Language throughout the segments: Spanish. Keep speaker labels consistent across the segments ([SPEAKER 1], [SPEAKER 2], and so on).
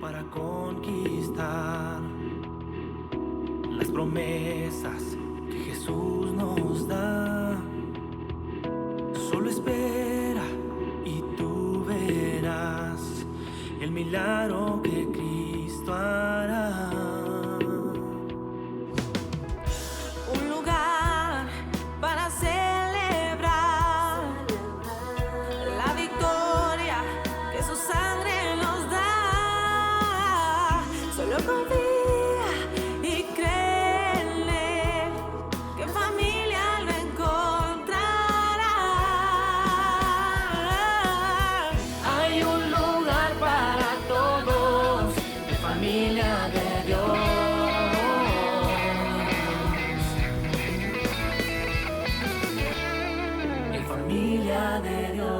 [SPEAKER 1] para conquistar las promesas que Jesús nos da. Solo espera y tú verás el milagro que Cristo hará. Un lugar para celebrar la victoria que su sangre nos da. Solo confía y cree en Él, que en familia lo encontrará. Hay un lugar para todos, de familia de Dios. En familia de Dios.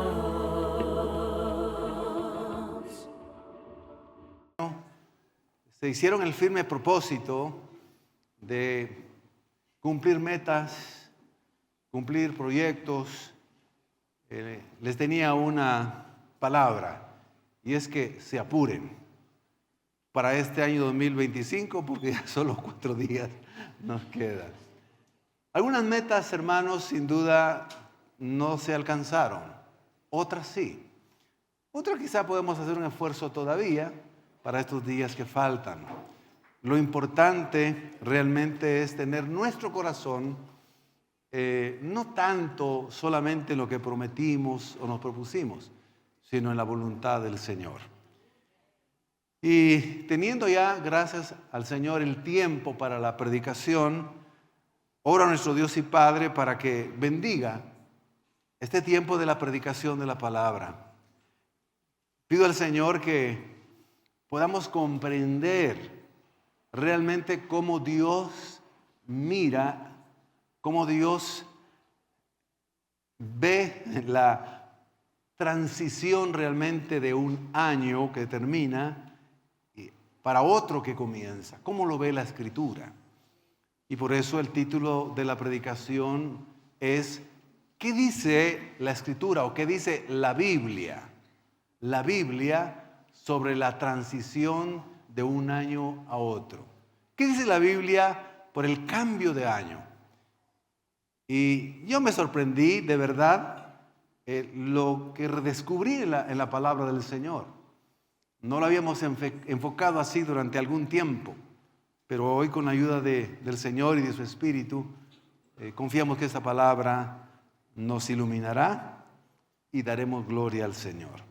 [SPEAKER 2] Se hicieron el firme propósito de cumplir metas, cumplir proyectos. Les tenía una palabra, y es que se apuren para este año 2025, porque ya solo 4 días nos quedan. Algunas metas, hermanos, sin duda no se alcanzaron, otras sí. Otras quizá podemos hacer un esfuerzo todavía para estos días que faltan. Lo importante realmente es tener nuestro corazón, no tanto solamente en lo que prometimos o nos propusimos, sino en la voluntad del Señor. Y teniendo ya, gracias al Señor, el tiempo para la predicación, ora a nuestro Dios y Padre para que bendiga este tiempo de la predicación de la palabra. Pido al Señor que podamos comprender realmente cómo Dios mira, cómo Dios ve la transición realmente de un año que termina para otro que comienza. ¿Cómo lo ve la Escritura? Y por eso el título de la predicación es ¿qué dice la Escritura o qué dice la Biblia? La Biblia sobre la transición de un año a otro. ¿Qué dice la Biblia por el cambio de año? Y yo me sorprendí de verdad lo que redescubrí en la palabra del Señor. No lo habíamos enfocado así durante algún tiempo, pero hoy con la ayuda del Señor y de su Espíritu, confiamos que esta palabra nos iluminará y daremos gloria al Señor.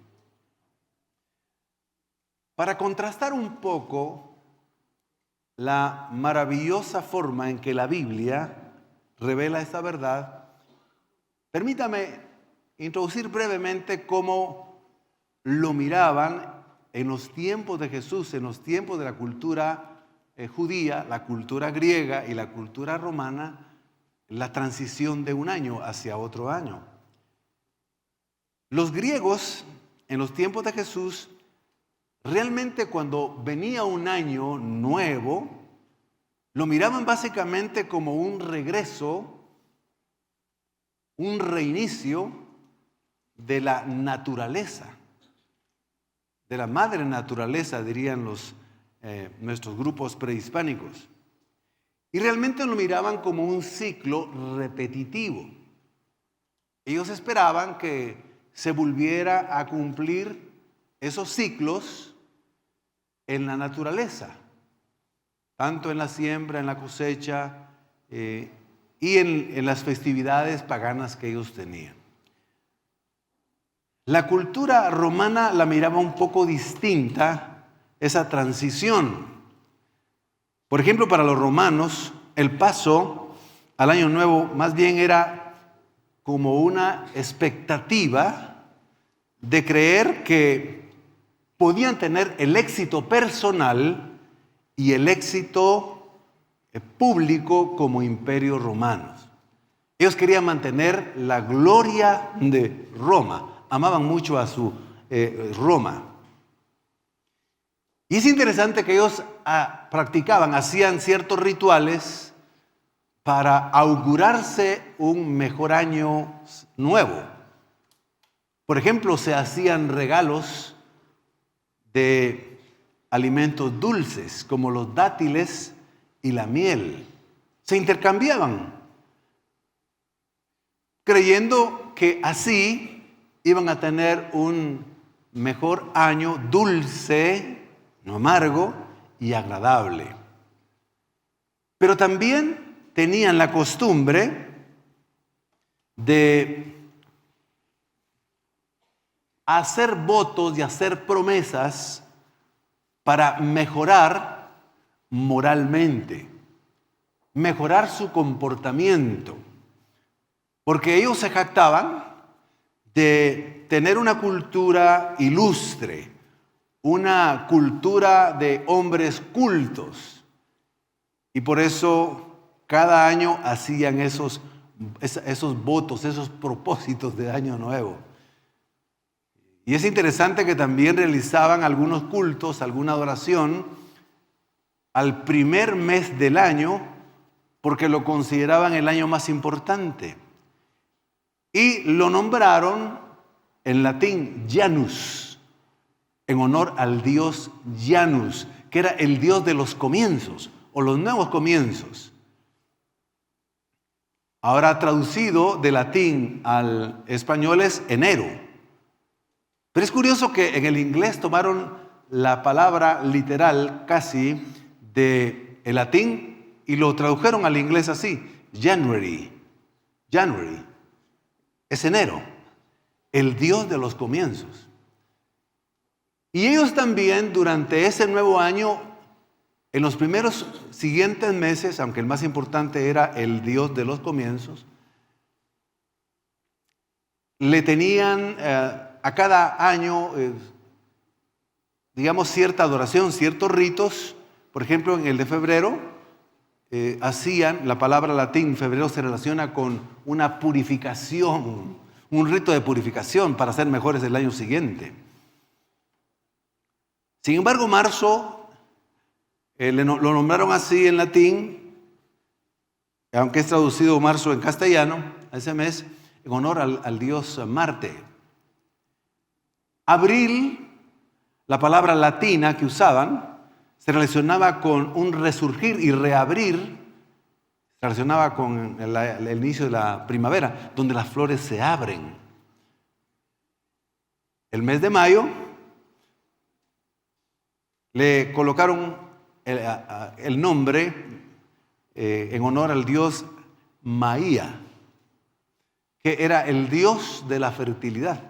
[SPEAKER 2] Para contrastar un poco la maravillosa forma en que la Biblia revela esta verdad, permítame introducir brevemente cómo lo miraban en los tiempos de Jesús, en los tiempos de la cultura judía, la cultura griega y la cultura romana, la transición de un año hacia otro año. Los griegos, en los tiempos de Jesús, realmente cuando venía un año nuevo, lo miraban básicamente como un regreso, un reinicio de la naturaleza, de la madre naturaleza, dirían nuestros grupos prehispánicos. Y realmente lo miraban como un ciclo repetitivo. Ellos esperaban que se volviera a cumplir esos ciclos en la naturaleza, tanto en la siembra, en la cosecha y en las festividades paganas que ellos tenían. La cultura romana la miraba un poco distinta, esa transición. Por ejemplo, para los romanos, el paso al año nuevo más bien era como una expectativa de creer que podían tener el éxito personal y el éxito público como imperio romano. Ellos querían mantener la gloria de Roma, amaban mucho a su Roma. Y es interesante que ellos hacían ciertos rituales para augurarse un mejor año nuevo. Por ejemplo, se hacían regalos de alimentos dulces, como los dátiles y la miel. Se intercambiaban, creyendo que así iban a tener un mejor año dulce, no amargo y agradable. Pero también tenían la costumbre de hacer votos y hacer promesas para mejorar moralmente, mejorar su comportamiento, porque ellos se jactaban de tener una cultura ilustre, una cultura de hombres cultos, y por eso cada año hacían esos votos, esos propósitos de año nuevo. Y es interesante que también realizaban algunos cultos, alguna adoración al primer mes del año, porque lo consideraban el año más importante. Y lo nombraron en latín Janus, en honor al dios Janus, que era el dios de los comienzos o los nuevos comienzos. Ahora traducido de latín al español es enero. Pero es curioso que en el inglés tomaron la palabra literal casi del latín y lo tradujeron al inglés así, January. January es enero, el dios de los comienzos. Y ellos también durante ese nuevo año, en los primeros siguientes meses, aunque el más importante era el dios de los comienzos, le tenían a cada año, digamos, cierta adoración, ciertos ritos. Por ejemplo, en el de febrero, hacían, la palabra latín febrero se relaciona con una purificación, un rito de purificación para ser mejores el año siguiente. Sin embargo, marzo, lo nombraron así en latín, aunque es traducido marzo en castellano, a ese mes, en honor al dios Marte. Abril, la palabra latina que usaban, se relacionaba con un resurgir y reabrir, se relacionaba con el inicio de la primavera, donde las flores se abren. El mes de mayo le colocaron el nombre en honor al dios Maía, que era el dios de la fertilidad.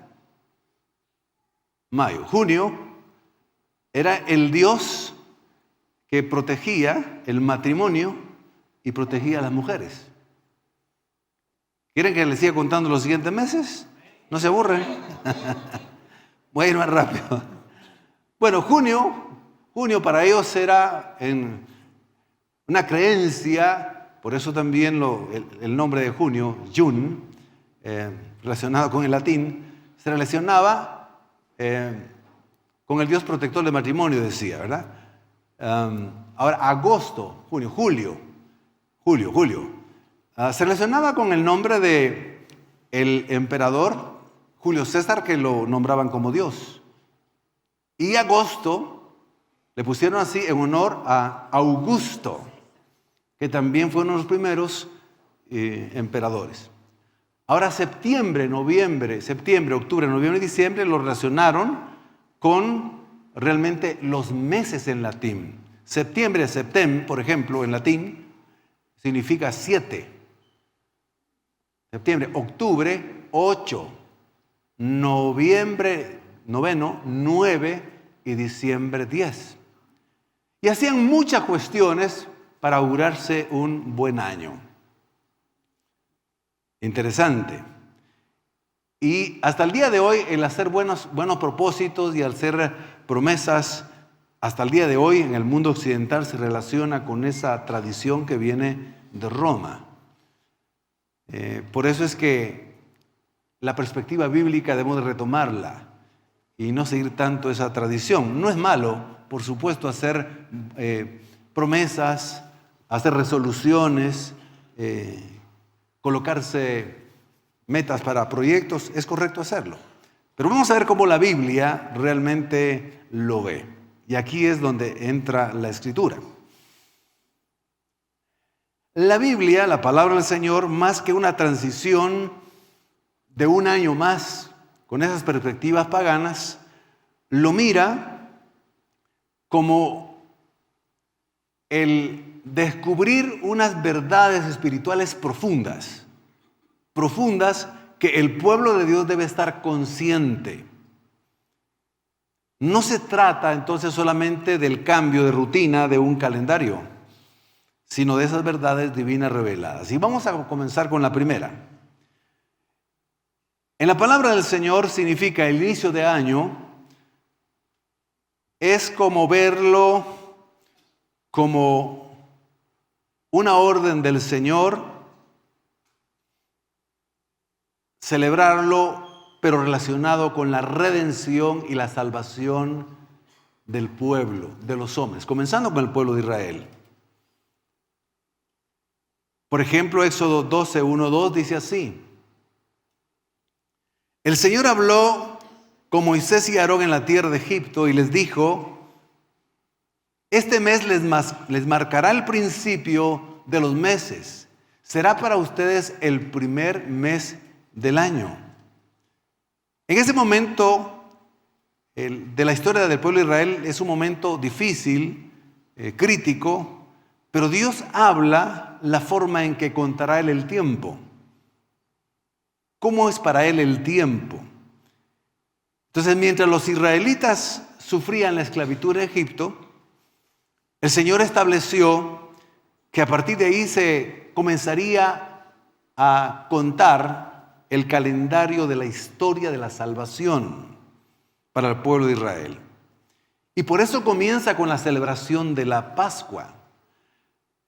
[SPEAKER 2] Mayo. Junio era el dios que protegía el matrimonio y protegía a las mujeres. ¿Quieren que les siga contando los siguientes meses? ¿No se aburren? Voy a ir más rápido. Bueno, junio para ellos era una creencia, por eso también el nombre de junio, June, relacionado con el latín, se relacionaba con el dios protector del matrimonio, decía, ¿verdad? Ahora, agosto, julio, se relacionaba con el nombre de el emperador Julio César, que lo nombraban como dios. Y agosto le pusieron así en honor a Augusto, que también fue uno de los primeros emperadores. Ahora septiembre, octubre, noviembre y diciembre lo relacionaron con realmente los meses en latín. Septiembre, septem, por ejemplo, en latín, significa 7. Septiembre, octubre, 8. Noviembre, noveno, 9 y diciembre 10. Y hacían muchas cuestiones para augurarse un buen año. Interesante. Y hasta el día de hoy, el hacer buenos propósitos y al hacer promesas, hasta el día de hoy en el mundo occidental se relaciona con esa tradición que viene de Roma. Por eso es que la perspectiva bíblica debemos de retomarla y no seguir tanto esa tradición. No es malo, por supuesto, hacer promesas, hacer resoluciones, colocarse metas para proyectos, es correcto hacerlo. Pero vamos a ver cómo la Biblia realmente lo ve. Y aquí es donde entra la Escritura. La Biblia, la palabra del Señor, más que una transición de un año más con esas perspectivas paganas, lo mira como el descubrir unas verdades espirituales profundas que el pueblo de Dios debe estar consciente. No se trata entonces solamente del cambio de rutina de un calendario, sino de esas verdades divinas reveladas. Y vamos a comenzar con la primera. En la palabra del Señor significa el inicio de año, es como verlo como una orden del Señor, celebrarlo, pero relacionado con la redención y la salvación del pueblo, de los hombres, comenzando con el pueblo de Israel. Por ejemplo, Éxodo 12, 1, 2 dice así: el Señor habló con Moisés y Aarón en la tierra de Egipto y les dijo: este mes les marcará el principio de los meses. Será para ustedes el primer mes del año. En ese momento de la historia del pueblo de Israel es un momento difícil, crítico, pero Dios habla la forma en que contará Él el tiempo. ¿Cómo es para Él el tiempo? Entonces, mientras los israelitas sufrían la esclavitud en Egipto, el Señor estableció que a partir de ahí se comenzaría a contar el calendario de la historia de la salvación para el pueblo de Israel. Y por eso comienza con la celebración de la Pascua.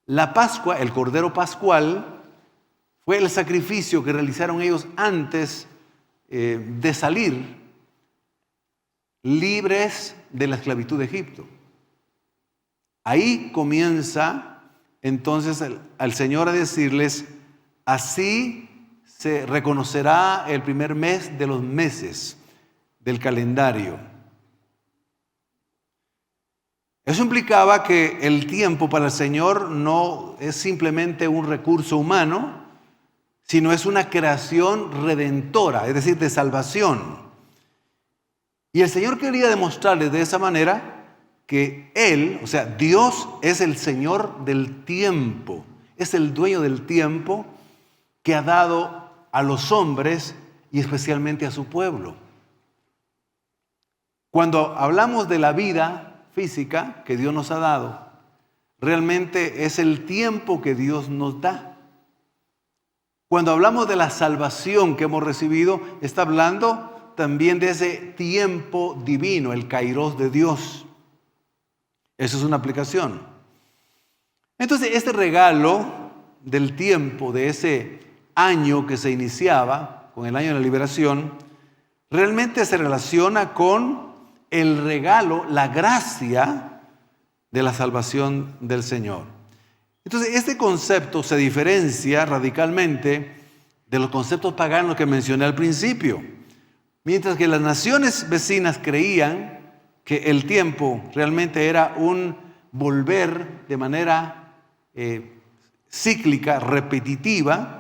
[SPEAKER 2] La Pascua, el Cordero Pascual, fue el sacrificio que realizaron ellos antes de salir libres de la esclavitud de Egipto. Ahí comienza entonces al Señor a decirles: así se reconocerá el primer mes de los meses del calendario. Eso implicaba que el tiempo para el Señor no es simplemente un recurso humano, sino es una creación redentora, es decir, de salvación. Y el Señor quería demostrarles de esa manera que Él, o sea, Dios es el Señor del tiempo, es el dueño del tiempo que ha dado a los hombres y especialmente a su pueblo. Cuando hablamos de la vida física que Dios nos ha dado, realmente es el tiempo que Dios nos da. Cuando hablamos de la salvación que hemos recibido, está hablando también de ese tiempo divino, el kairos de Dios. Eso es una aplicación. Entonces, este regalo del tiempo, de ese año que se iniciaba con el año de la liberación, realmente se relaciona con el regalo, la gracia de la salvación del Señor. Entonces, este concepto se diferencia radicalmente de los conceptos paganos que mencioné al principio. Mientras que las naciones vecinas creían que el tiempo realmente era un volver de manera cíclica, repetitiva,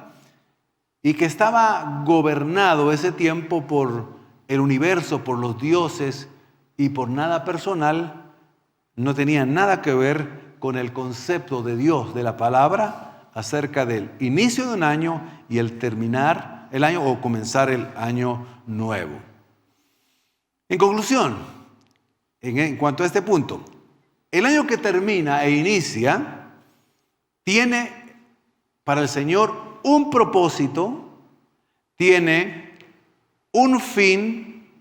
[SPEAKER 2] y que estaba gobernado ese tiempo por el universo, por los dioses y por nada personal, no tenía nada que ver con el concepto de Dios, de la palabra, acerca del inicio de un año y el terminar el año o comenzar el año nuevo. En conclusión, en cuanto a este punto, el año que termina e inicia tiene para el Señor un propósito, tiene un fin,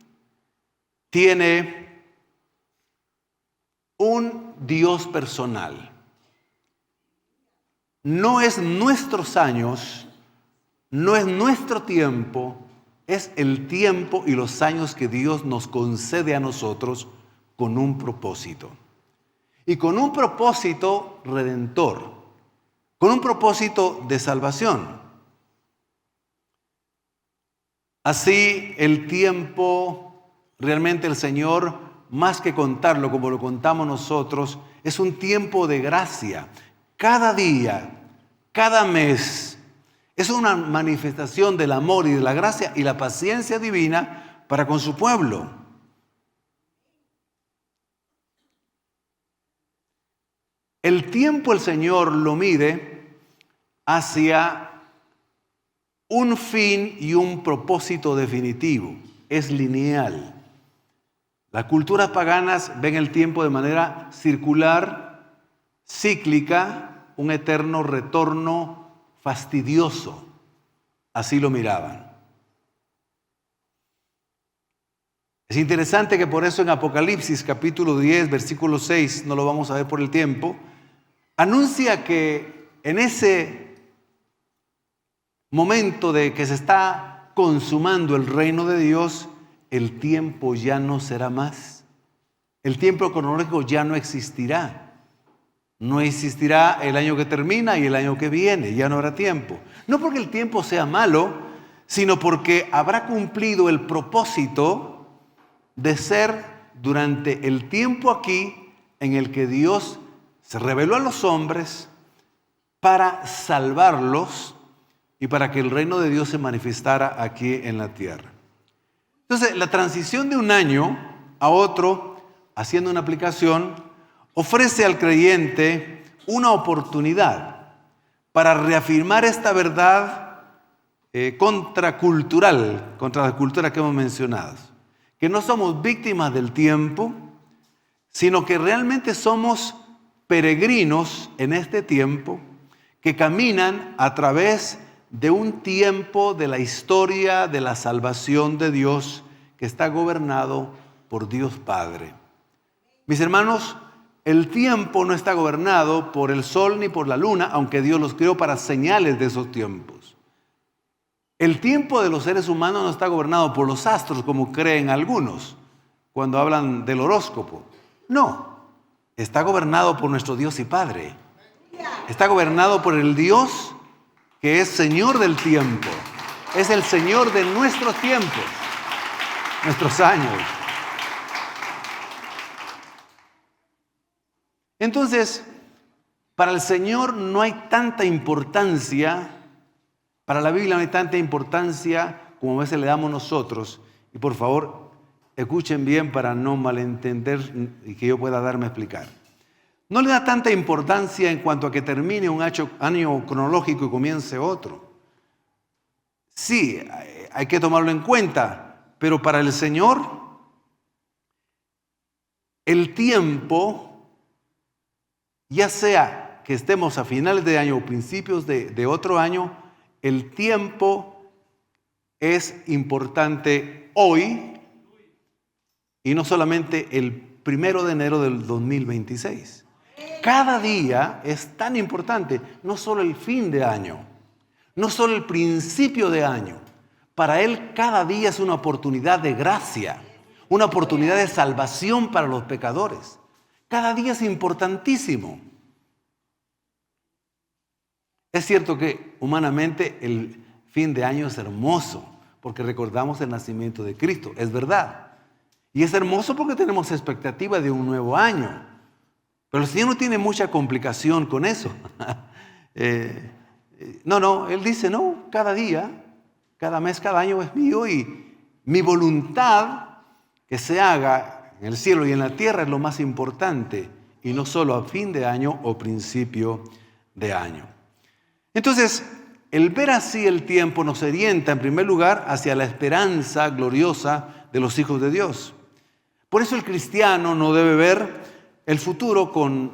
[SPEAKER 2] tiene un Dios personal. No es nuestros años, no es nuestro tiempo, es el tiempo y los años que Dios nos concede a nosotros con un propósito. Y con un propósito redentor, con un propósito de salvación. Así el tiempo, realmente el Señor más que contarlo como lo contamos nosotros, es un tiempo de gracia. Cada día, cada mes, es una manifestación del amor y de la gracia y la paciencia divina para con su pueblo. El tiempo el Señor lo mide hacia un fin y un propósito definitivo. Es lineal. Las culturas paganas ven el tiempo de manera circular, cíclica, un eterno retorno fastidioso. Así lo miraban. Es interesante que por eso en Apocalipsis capítulo 10, versículo 6, no lo vamos a ver por el tiempo, anuncia que en ese momento de que se está consumando el reino de Dios, el tiempo ya no será más. El tiempo cronológico ya no existirá. No existirá el año que termina y el año que viene, ya no habrá tiempo. No porque el tiempo sea malo, sino porque habrá cumplido el propósito de ser durante el tiempo aquí en el que Dios se reveló a los hombres para salvarlos y para que el reino de Dios se manifestara aquí en la tierra. Entonces, la transición de un año a otro, haciendo una aplicación, ofrece al creyente una oportunidad para reafirmar esta verdad contracultural, contra la cultura que hemos mencionado. Que no somos víctimas del tiempo, sino que realmente somos peregrinos en este tiempo que caminan a través de un tiempo de la historia de la salvación de Dios que está gobernado por Dios Padre. Mis hermanos, el tiempo no está gobernado por el sol ni por la luna, aunque Dios los creó para señales de esos tiempos. El tiempo de los seres humanos no está gobernado por los astros, como creen algunos cuando hablan del horóscopo. No, está gobernado por nuestro Dios y Padre. Está gobernado por el Dios que es Señor del tiempo. Es el Señor de nuestros tiempos, nuestros años. Entonces, para el Señor no hay tanta importancia, para la Biblia no hay tanta importancia como a veces le damos nosotros. Y por favor, escuchen bien para no malentender y que yo pueda darme a explicar. No le da tanta importancia en cuanto a que termine un año cronológico y comience otro. Sí, hay que tomarlo en cuenta, pero para el Señor, el tiempo, ya sea que estemos a finales de año o principios de otro año, el tiempo es importante hoy y no solamente el 1 de enero del 2026. Cada día es tan importante, no solo el fin de año, no solo el principio de año. Para Él cada día es una oportunidad de gracia, una oportunidad de salvación para los pecadores. Cada día es importantísimo. Es cierto que humanamente el fin de año es hermoso, porque recordamos el nacimiento de Cristo, es verdad. Y es hermoso porque tenemos expectativa de un nuevo año. Pero el Señor no tiene mucha complicación con eso. No, Él dice, no, cada día, cada mes, cada año es mío y mi voluntad que se haga en el cielo y en la tierra es lo más importante y no solo a fin de año o principio de año. Entonces, el ver así el tiempo nos orienta en primer lugar hacia la esperanza gloriosa de los hijos de Dios. Por eso el cristiano no debe ver el futuro con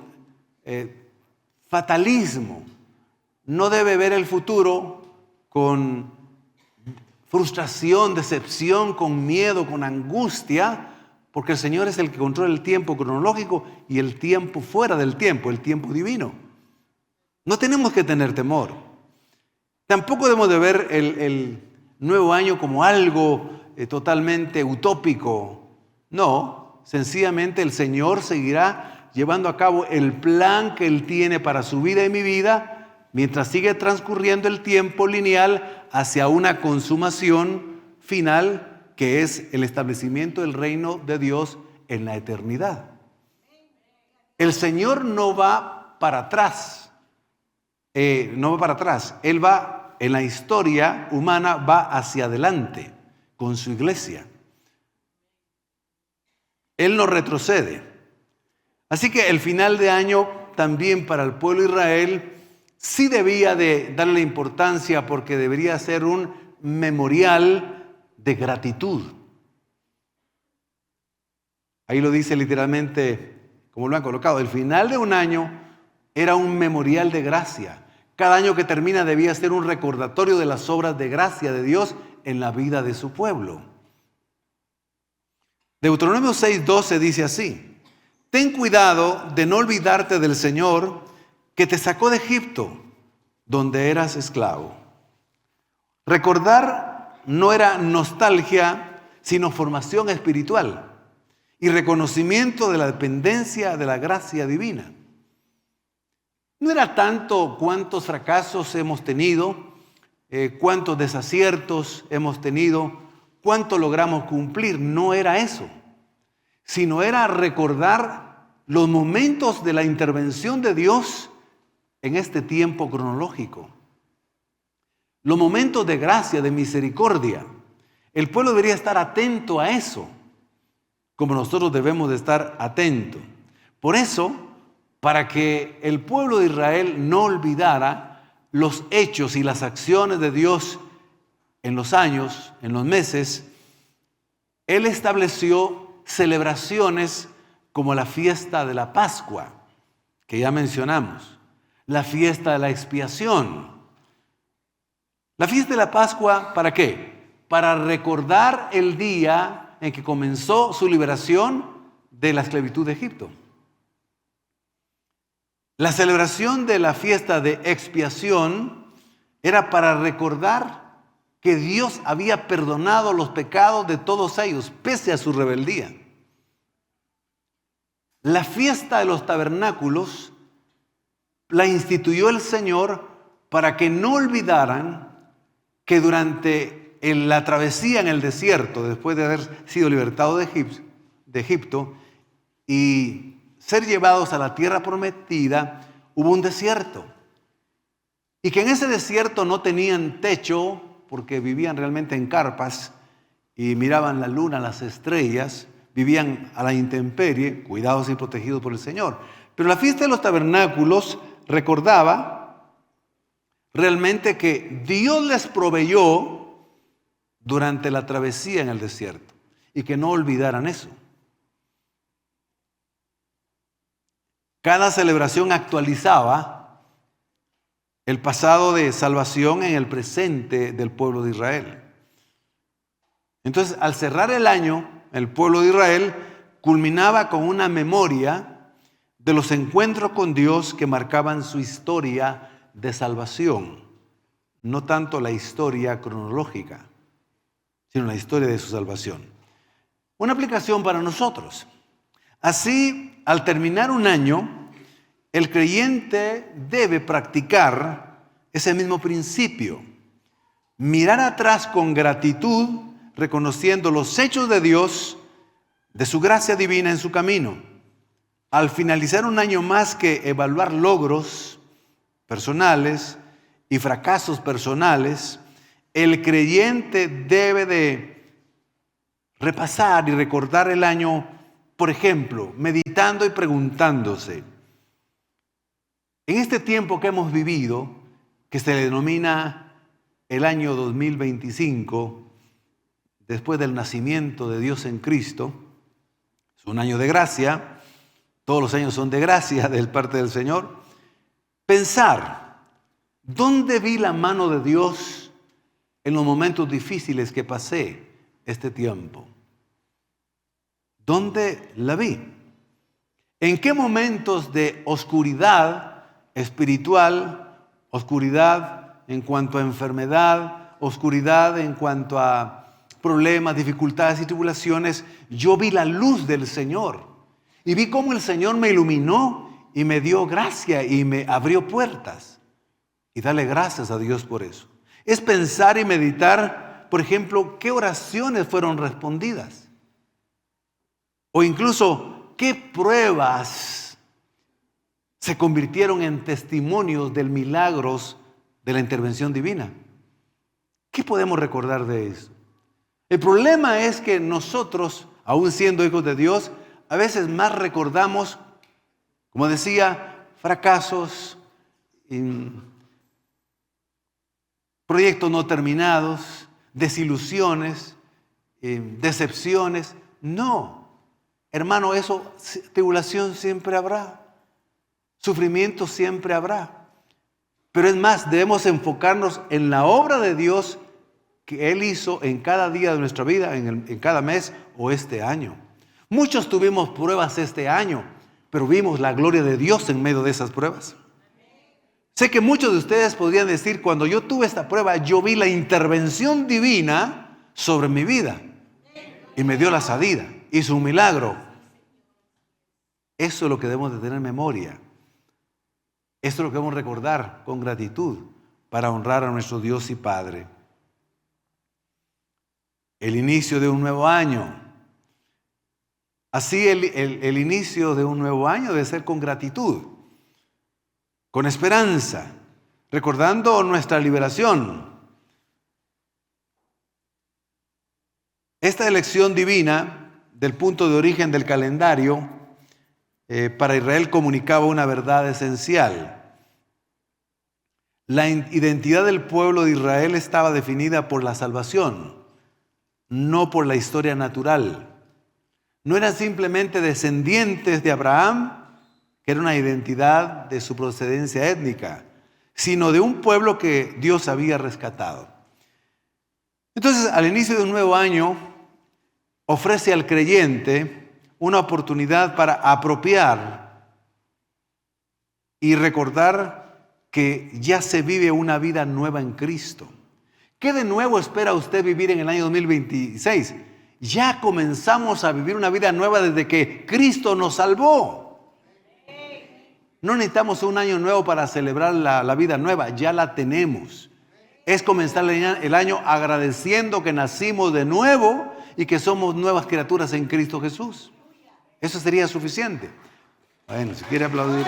[SPEAKER 2] fatalismo, no debe ver el futuro con frustración, decepción, con miedo, con angustia, porque el Señor es el que controla el tiempo cronológico y el tiempo fuera del tiempo, el tiempo divino. No tenemos que tener temor. Tampoco debemos de ver el nuevo año como algo totalmente utópico. No, sencillamente el Señor seguirá llevando a cabo el plan que Él tiene para su vida y mi vida mientras sigue transcurriendo el tiempo lineal hacia una consumación final que es el establecimiento del reino de Dios en la eternidad. El Señor no va para atrás. No va para atrás. Él va en la historia humana, va hacia adelante con su iglesia. Él no retrocede. Así que el final de año también para el pueblo de Israel sí debía de darle importancia, porque debería ser un memorial de gratitud. Ahí lo dice literalmente, como lo han colocado, el final de un año era un memorial de gracia. Cada año que termina debía ser un recordatorio de las obras de gracia de Dios en la vida de su pueblo. Deuteronomio 6:12 dice así: ten cuidado de no olvidarte del Señor que te sacó de Egipto, donde eras esclavo. Recordar no era nostalgia, sino formación espiritual y reconocimiento de la dependencia de la gracia divina. No era tanto cuántos fracasos hemos tenido, cuántos desaciertos hemos tenido, cuánto logramos cumplir. No era eso, sino era recordar los momentos de la intervención de Dios en este tiempo cronológico. Los momentos de gracia, de misericordia. El pueblo debería estar atento a eso, como nosotros debemos de estar atentos. Por eso, para que el pueblo de Israel no olvidara los hechos y las acciones de Dios en los años, en los meses, Él estableció celebraciones como la fiesta de la Pascua, que ya mencionamos, la fiesta de la expiación. La fiesta de la Pascua, ¿para qué? Para recordar el día en que comenzó su liberación de la esclavitud de Egipto. La celebración de la fiesta de expiación era para recordar que Dios había perdonado los pecados de todos ellos, pese a su rebeldía. La fiesta de los tabernáculos la instituyó el Señor para que no olvidaran que durante la travesía en el desierto, después de haber sido libertados de Egipto y ser llevados a la tierra prometida, hubo un desierto. Y que en ese desierto no tenían techo, porque vivían realmente en carpas y miraban la luna, las estrellas, vivían a la intemperie, cuidados y protegidos por el Señor. Pero la fiesta de los tabernáculos recordaba realmente que Dios les proveyó durante la travesía en el desierto y que no olvidaran eso. Cada celebración actualizaba el pasado de salvación en el presente del pueblo de Israel. Entonces, al cerrar el año, el pueblo de Israel culminaba con una memoria de los encuentros con Dios que marcaban su historia de salvación. No tanto la historia cronológica, sino la historia de su salvación. Una aplicación para nosotros. Así, al terminar un año, el creyente debe practicar ese mismo principio. Mirar atrás con gratitud, reconociendo los hechos de Dios, de su gracia divina en su camino. Al finalizar un año más que evaluar logros personales y fracasos personales, el creyente debe de repasar y recordar el año, por ejemplo, meditando y preguntándose, en este tiempo que hemos vivido, que se le denomina el año 2025, después del nacimiento de Dios en Cristo, es un año de gracia, todos los años son de gracia de parte del Señor. Pensar, ¿dónde vi la mano de Dios en los momentos difíciles que pasé este tiempo? ¿Dónde la vi? ¿En qué momentos de oscuridad espiritual, oscuridad en cuanto a enfermedad, oscuridad en cuanto a problemas, dificultades y tribulaciones, yo vi la luz del Señor y vi cómo el Señor me iluminó y me dio gracia y me abrió puertas? Y darle gracias a Dios por eso. Es pensar y meditar, por ejemplo, qué oraciones fueron respondidas. O incluso, ¿qué pruebas se convirtieron en testimonios de milagros de la intervención divina? ¿Qué podemos recordar de eso? El problema es que nosotros, aún siendo hijos de Dios, a veces más recordamos, como decía, fracasos, proyectos no terminados, desilusiones, decepciones. No, hermano, eso, tribulación siempre habrá, sufrimiento siempre habrá. Pero es más, debemos enfocarnos en la obra de Dios que Él hizo en cada día de nuestra vida, en cada mes o este año. Muchos tuvimos pruebas este año, pero vimos la gloria de Dios en medio de esas pruebas. Sé que muchos de ustedes podrían decir, cuando yo tuve esta prueba, yo vi la intervención divina sobre mi vida y me dio la salida, hizo un milagro. Eso es lo que debemos de tener en memoria. Esto es lo que debemos recordar con gratitud para honrar a nuestro Dios y Padre. El inicio de un nuevo año. Así el inicio de un nuevo año debe ser con gratitud, con esperanza, recordando nuestra liberación. Esta elección divina del punto de origen del calendario para Israel comunicaba una verdad esencial. La identidad del pueblo de Israel estaba definida por la salvación, no por la historia natural. No eran simplemente descendientes de Abraham, que era una identidad de su procedencia étnica, sino de un pueblo que Dios había rescatado. Entonces, al inicio de un nuevo año, ofrece al creyente una oportunidad para apropiar y recordar que ya se vive una vida nueva en Cristo. ¿Qué de nuevo espera usted vivir en el año 2026? Ya comenzamos a vivir una vida nueva desde que Cristo nos salvó. No necesitamos un año nuevo para celebrar la vida nueva, ya la tenemos. Es comenzar el año agradeciendo que nacimos de nuevo y que somos nuevas criaturas en Cristo Jesús. Eso sería suficiente. Bueno, si quiere aplaudir.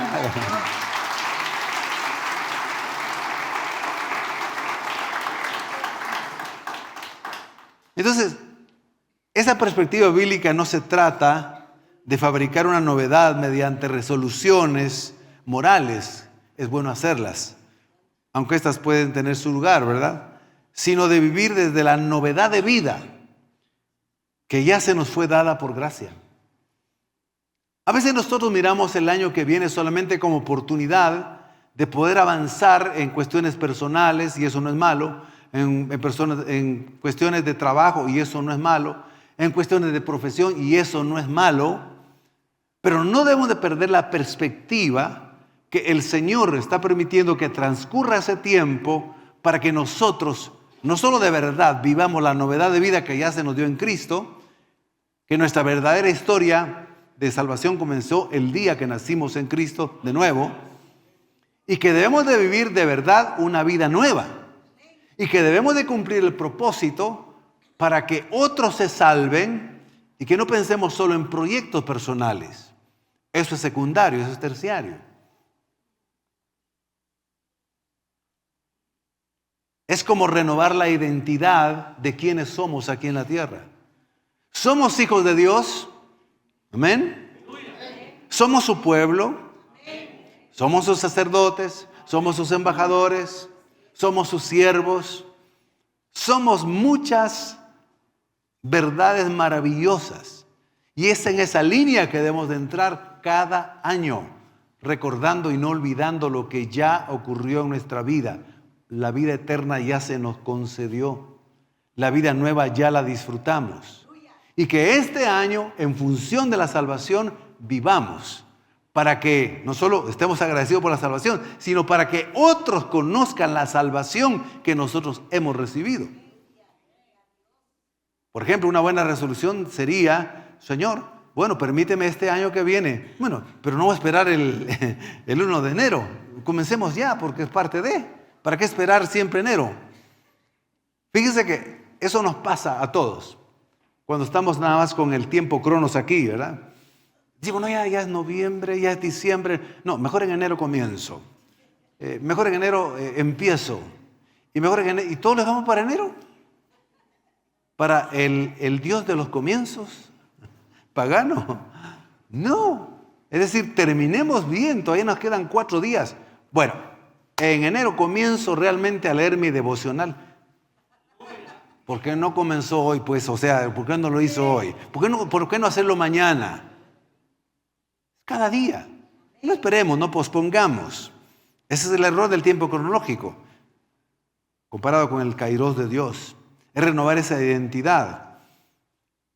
[SPEAKER 2] Entonces, esa perspectiva bíblica no se trata de fabricar una novedad mediante resoluciones morales. Es bueno hacerlas, aunque estas pueden tener su lugar, ¿verdad? Sino de vivir desde la novedad de vida que ya se nos fue dada por gracia. A veces nosotros miramos el año que viene solamente como oportunidad de poder avanzar en cuestiones personales, y eso no es malo, en cuestiones de trabajo, y eso no es malo, en cuestiones de profesión, y eso no es malo, pero no debemos de perder la perspectiva que el Señor está permitiendo que transcurra ese tiempo para que nosotros no solo de verdad vivamos la novedad de vida que ya se nos dio en Cristo, que nuestra verdadera historia de salvación comenzó el día que nacimos en Cristo de nuevo, y que debemos de vivir de verdad una vida nueva, y que debemos de cumplir el propósito para que otros se salven y que no pensemos solo en proyectos personales. Eso es secundario, eso es terciario. Es como renovar la identidad de quienes somos aquí en la tierra. Somos hijos de Dios. Amén. Somos su pueblo. Somos sus sacerdotes. Somos sus embajadores. Somos sus siervos. Somos muchas verdades maravillosas. Y es en esa línea que debemos de entrar cada año, recordando y no olvidando lo que ya ocurrió en nuestra vida. La vida eterna ya se nos concedió. La vida nueva ya la disfrutamos. Y que este año, en función de la salvación, vivamos para que no solo estemos agradecidos por la salvación, sino para que otros conozcan la salvación que nosotros hemos recibido. Por ejemplo, una buena resolución sería: Señor, bueno, permíteme este año que viene. Bueno, pero no voy a esperar el 1 de enero. Comencemos ya, porque es parte de. ¿Para qué esperar siempre enero? Fíjense que eso nos pasa a todos. cuando estamos nada más con el tiempo cronos aquí, ¿verdad? Digo, no, ya es noviembre, ya es diciembre. No, mejor en enero comienzo. Mejor en enero empiezo. Y mejor en enero, y todos les vamos para enero. Para el Dios de los comienzos, pagano. No. Es decir, terminemos bien, todavía nos quedan 4 días. Bueno, en enero comienzo realmente a leer mi devocional. ¿Por qué no comenzó hoy? Pues, o sea, ¿por qué no lo hizo hoy? ¿Por qué no hacerlo mañana? Cada día. No esperemos, no pospongamos. Ese es el error del tiempo cronológico, comparado con el kairos de Dios. Es renovar esa identidad.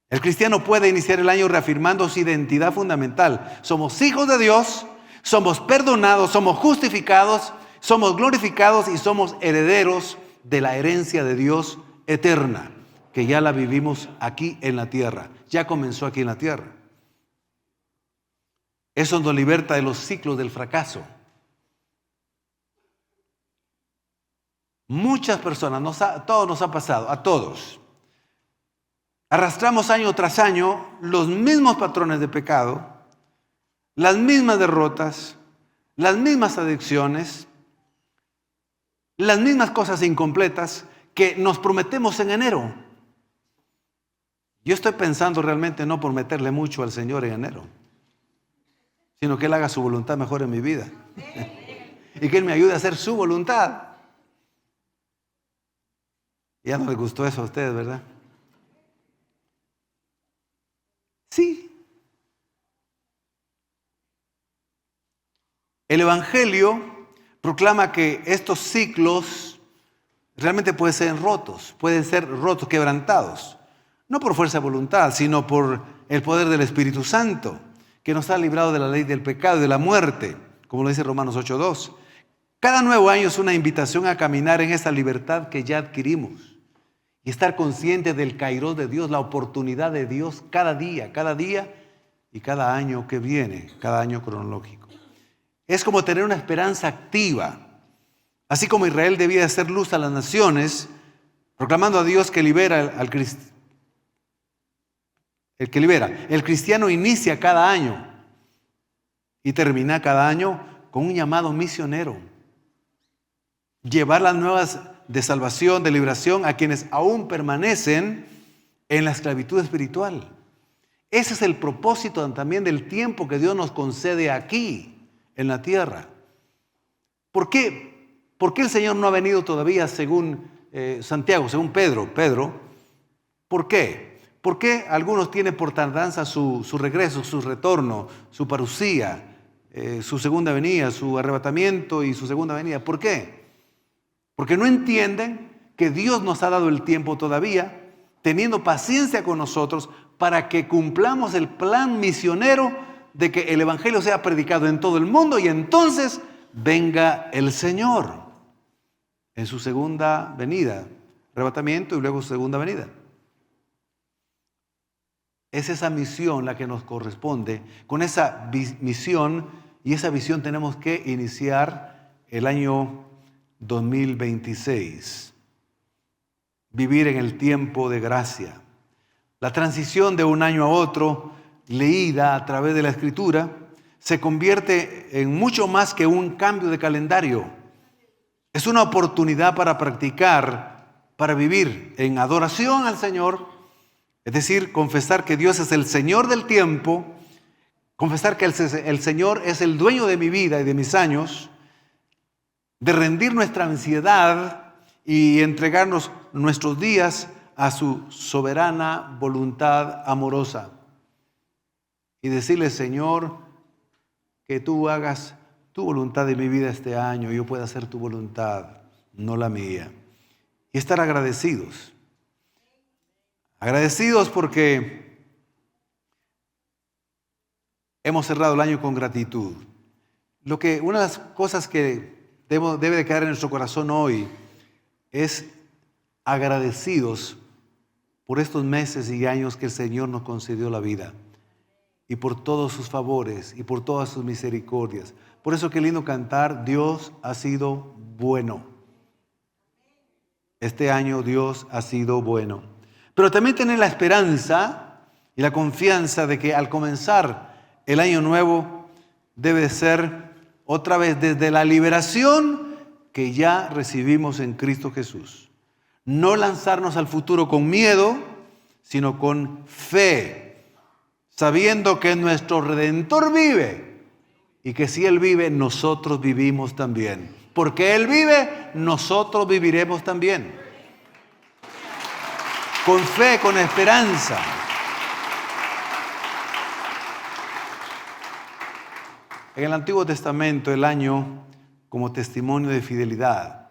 [SPEAKER 2] El cristiano puede iniciar el año reafirmando su identidad fundamental. Somos hijos de Dios, somos perdonados, somos justificados, somos glorificados y somos herederos de la herencia de Dios eterna, que ya la vivimos aquí en la tierra. Ya comenzó aquí en la tierra. Eso nos liberta de los ciclos del fracaso. Muchas personas, todos nos ha pasado, a todos. Arrastramos año tras año los mismos patrones de pecado, las mismas derrotas, las mismas adicciones, las mismas cosas incompletas que nos prometemos en enero. Yo estoy pensando realmente no prometerle mucho al Señor en enero, sino que Él haga su voluntad mejor en mi vida. Y que Él me ayude a hacer su voluntad. Ya no les gustó eso a ustedes, ¿verdad? Sí. El Evangelio proclama que estos ciclos realmente pueden ser rotos, quebrantados. No por fuerza de voluntad, sino por el poder del Espíritu Santo, que nos ha librado de la ley del pecado y de la muerte, como lo dice Romanos 8:2. Cada nuevo año es una invitación a caminar en esa libertad que ya adquirimos y estar conscientes del kairos de Dios, la oportunidad de Dios cada día y cada año que viene, cada año cronológico. Es como tener una esperanza activa. Así como Israel debía hacer luz a las naciones, proclamando a Dios que libera al cristiano. El cristiano inicia cada año y termina cada año con un llamado misionero. Llevar las nuevas de salvación, de liberación a quienes aún permanecen en la esclavitud espiritual. Ese es el propósito también del tiempo que Dios nos concede aquí en la tierra. ¿Por qué? ¿Por qué el Señor no ha venido todavía según Santiago, según Pedro? ¿Por qué? ¿Por qué algunos tienen por tardanza su regreso, su retorno, su parusía, su segunda venida, su arrebatamiento y su segunda venida? ¿Por qué? Porque no entienden que Dios nos ha dado el tiempo todavía, teniendo paciencia con nosotros para que cumplamos el plan misionero de que el Evangelio sea predicado en todo el mundo y entonces venga el Señor en su segunda venida, arrebatamiento y luego su segunda venida. Es esa misión la que nos corresponde. Con esa misión y esa visión tenemos que iniciar el año 2026. Vivir en el tiempo de gracia. La transición de un año a otro, leída a través de la Escritura, se convierte en mucho más que un cambio de calendario. Es una oportunidad para practicar, para vivir en adoración al Señor, es decir, confesar que Dios es el Señor del tiempo, confesar que el Señor es el dueño de mi vida y de mis años, de rendir nuestra ansiedad y entregarnos nuestros días a su soberana voluntad amorosa. Y decirle, Señor, que tú hagas tu voluntad en mi vida este año, yo pueda hacer tu voluntad, no la mía. Y estar agradecidos. Agradecidos porque hemos cerrado el año con gratitud. Una de las cosas que debe de quedar en nuestro corazón hoy es agradecidos por estos meses y años que el Señor nos concedió la vida y por todos sus favores y por todas sus misericordias. Por eso qué lindo cantar, Dios ha sido bueno. Este año Dios ha sido bueno. Pero también tener la esperanza y la confianza de que al comenzar el año nuevo debe ser otra vez desde la liberación que ya recibimos en Cristo Jesús. No lanzarnos al futuro con miedo, sino con fe, sabiendo que nuestro Redentor vive y que si Él vive, nosotros vivimos también. Porque Él vive, nosotros viviremos también. Con fe, con esperanza. En el Antiguo Testamento, el año como testimonio de fidelidad.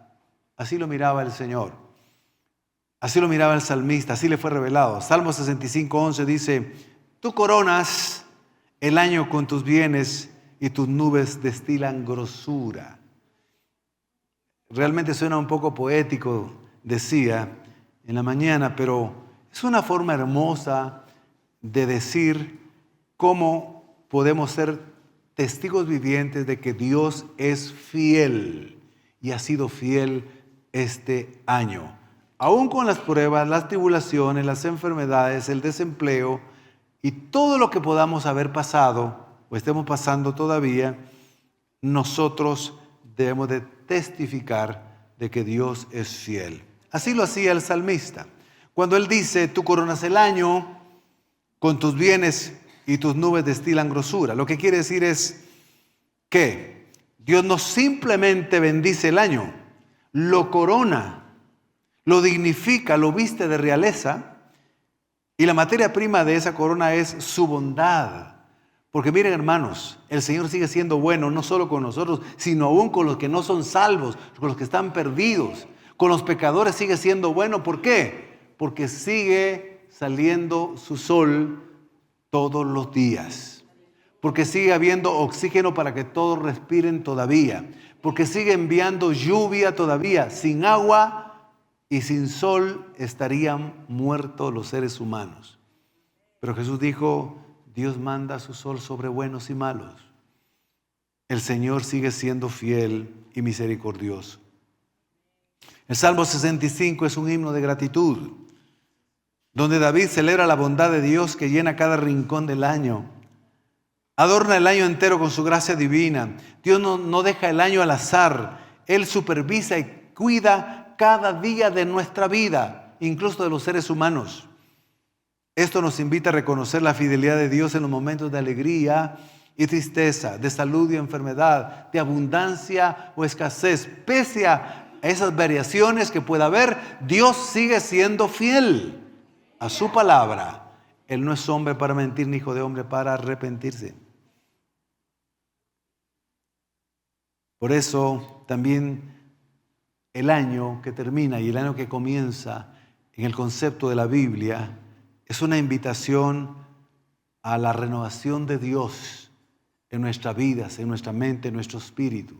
[SPEAKER 2] Así lo miraba el Señor. Así lo miraba el salmista, así le fue revelado. Salmo 65:11 dice: tú coronas el año con tus bienes y tus nubes destilan grosura. Realmente suena un poco poético, decía en la mañana, pero es una forma hermosa de decir cómo podemos ser testigos vivientes de que Dios es fiel y ha sido fiel este año. Aún con las pruebas, las tribulaciones, las enfermedades, el desempleo y todo lo que podamos haber pasado o estemos pasando todavía, nosotros debemos de testificar de que Dios es fiel. Así lo hacía el salmista. Cuando él dice: tú coronas el año con tus bienes y tus nubes destilan grosura. Lo que quiere decir es que Dios no simplemente bendice el año, lo corona, lo dignifica, lo viste de realeza, y la materia prima de esa corona es su bondad. Porque miren, hermanos, el Señor sigue siendo bueno, no solo con nosotros, sino aún con los que no son salvos, con los que están perdidos. Con los pecadores sigue siendo bueno. ¿Por qué? Porque sigue saliendo su sol todos los días. Porque sigue habiendo oxígeno para que todos respiren todavía. Porque sigue enviando lluvia todavía. Sin agua y sin sol estarían muertos los seres humanos. Pero Jesús dijo: Dios manda su sol sobre buenos y malos. El Señor sigue siendo fiel y misericordioso. El Salmo 65 es un himno de gratitud, donde David celebra la bondad de Dios que llena cada rincón del año. Adorna el año entero con su gracia divina. Dios no deja el año al azar. Él supervisa y cuida cada día de nuestra vida, incluso de los seres humanos. Esto nos invita a reconocer la fidelidad de Dios en los momentos de alegría y tristeza, de salud y enfermedad, de abundancia o escasez. Pese a esas variaciones que pueda haber, Dios sigue siendo fiel a su palabra. Él no es hombre para mentir, ni hijo de hombre para arrepentirse. Por eso también el año que termina y el año que comienza en el concepto de la Biblia es una invitación a la renovación de Dios en nuestras vidas, en nuestra mente, en nuestro espíritu.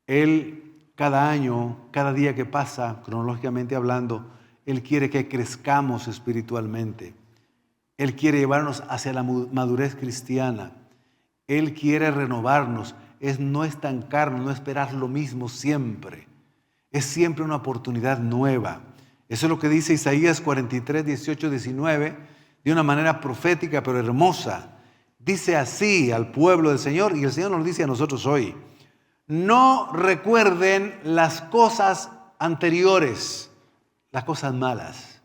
[SPEAKER 2] Él cada año, cada día que pasa, cronológicamente hablando, Él quiere que crezcamos espiritualmente. Él quiere llevarnos hacia la madurez cristiana. Él quiere renovarnos, es no estancarnos, no esperar lo mismo siempre. Es siempre una oportunidad nueva. Eso es lo que dice Isaías 43, 18, 19, de una manera profética pero hermosa. Dice así al pueblo del Señor, y el Señor nos dice a nosotros hoy: no recuerden las cosas anteriores, las cosas malas,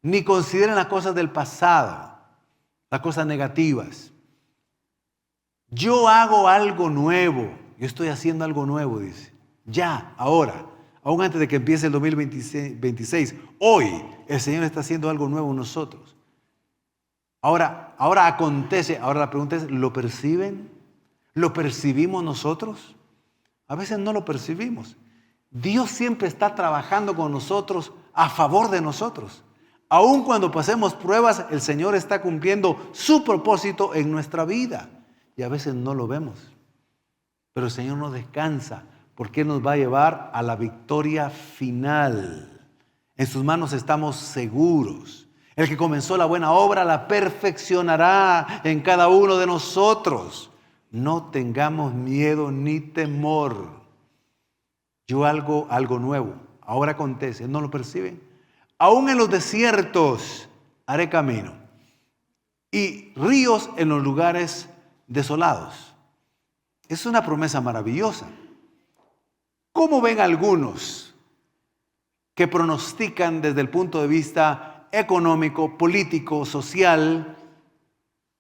[SPEAKER 2] ni consideren las cosas del pasado, las cosas negativas. Yo hago algo nuevo, yo estoy haciendo algo nuevo, dice. Ya, ahora. Aún antes de que empiece el 2026, hoy el Señor está haciendo algo nuevo en nosotros. Ahora acontece. Ahora la pregunta es: ¿lo perciben? ¿Lo percibimos nosotros? A veces no lo percibimos. Dios siempre está trabajando con nosotros a favor de nosotros. Aun cuando pasemos pruebas, el Señor está cumpliendo su propósito en nuestra vida. Y a veces no lo vemos. Pero el Señor no descansa, porque Él nos va a llevar a la victoria final. En sus manos estamos seguros. El que comenzó la buena obra la perfeccionará en cada uno de nosotros. No tengamos miedo ni temor. Yo hago algo nuevo. Ahora acontece. ¿No lo perciben? Aún en los desiertos haré camino, y ríos en los lugares desolados. Es una promesa maravillosa. ¿Cómo ven algunos que pronostican desde el punto de vista económico, político, social,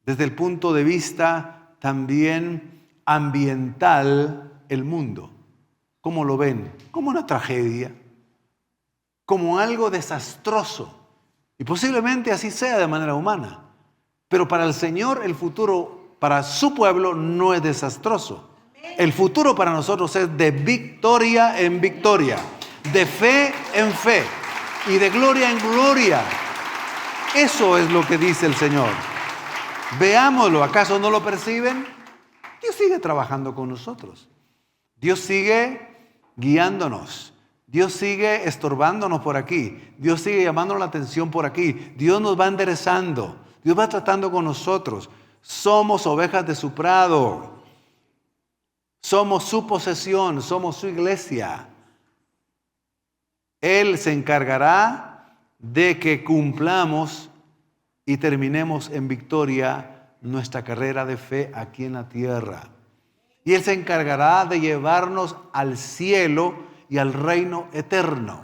[SPEAKER 2] desde el punto de vista también ambiental, el mundo? ¿Cómo lo ven? Como una tragedia, como algo desastroso. Y posiblemente así sea de manera humana. Pero para el Señor el futuro, para su pueblo, no es desastroso. El futuro para nosotros es de victoria en victoria, de fe en fe y de gloria en gloria. Eso es lo que dice el Señor. Veámoslo, ¿acaso no lo perciben? Dios sigue trabajando con nosotros. Dios sigue guiándonos. Dios sigue estorbándonos por aquí. Dios sigue llamándonos la atención por aquí. Dios nos va enderezando. Dios va tratando con nosotros. Somos ovejas de su prado. Somos su posesión. Somos su iglesia. Él se encargará de que cumplamos y terminemos en victoria nuestra carrera de fe aquí en la tierra. Y Él se encargará de llevarnos al cielo y al reino eterno.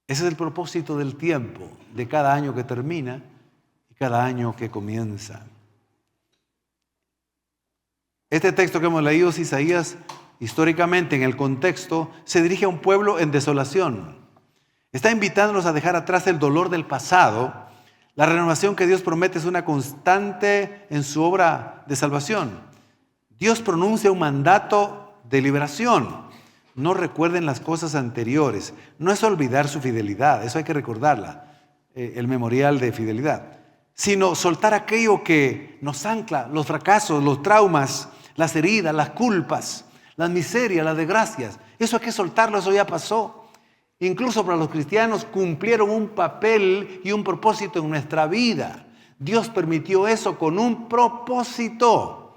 [SPEAKER 2] Ese es el propósito del tiempo, de cada año que termina y cada año que comienza. Este texto que hemos leído es Isaías, históricamente en el contexto, se dirige a un pueblo en desolación. Está invitándolos a dejar atrás el dolor del pasado. La renovación que Dios promete es una constante en su obra de salvación. Dios pronuncia un mandato de liberación. No recuerden las cosas anteriores. No es olvidar su fidelidad, eso hay que recordarla, el memorial de fidelidad. Sino soltar aquello que nos ancla, los fracasos, los traumas, las heridas, las culpas, las miserias, las desgracias. Eso hay que soltarlo, eso ya pasó. Incluso para los cristianos cumplieron un papel y un propósito en nuestra vida. Dios permitió eso con un propósito.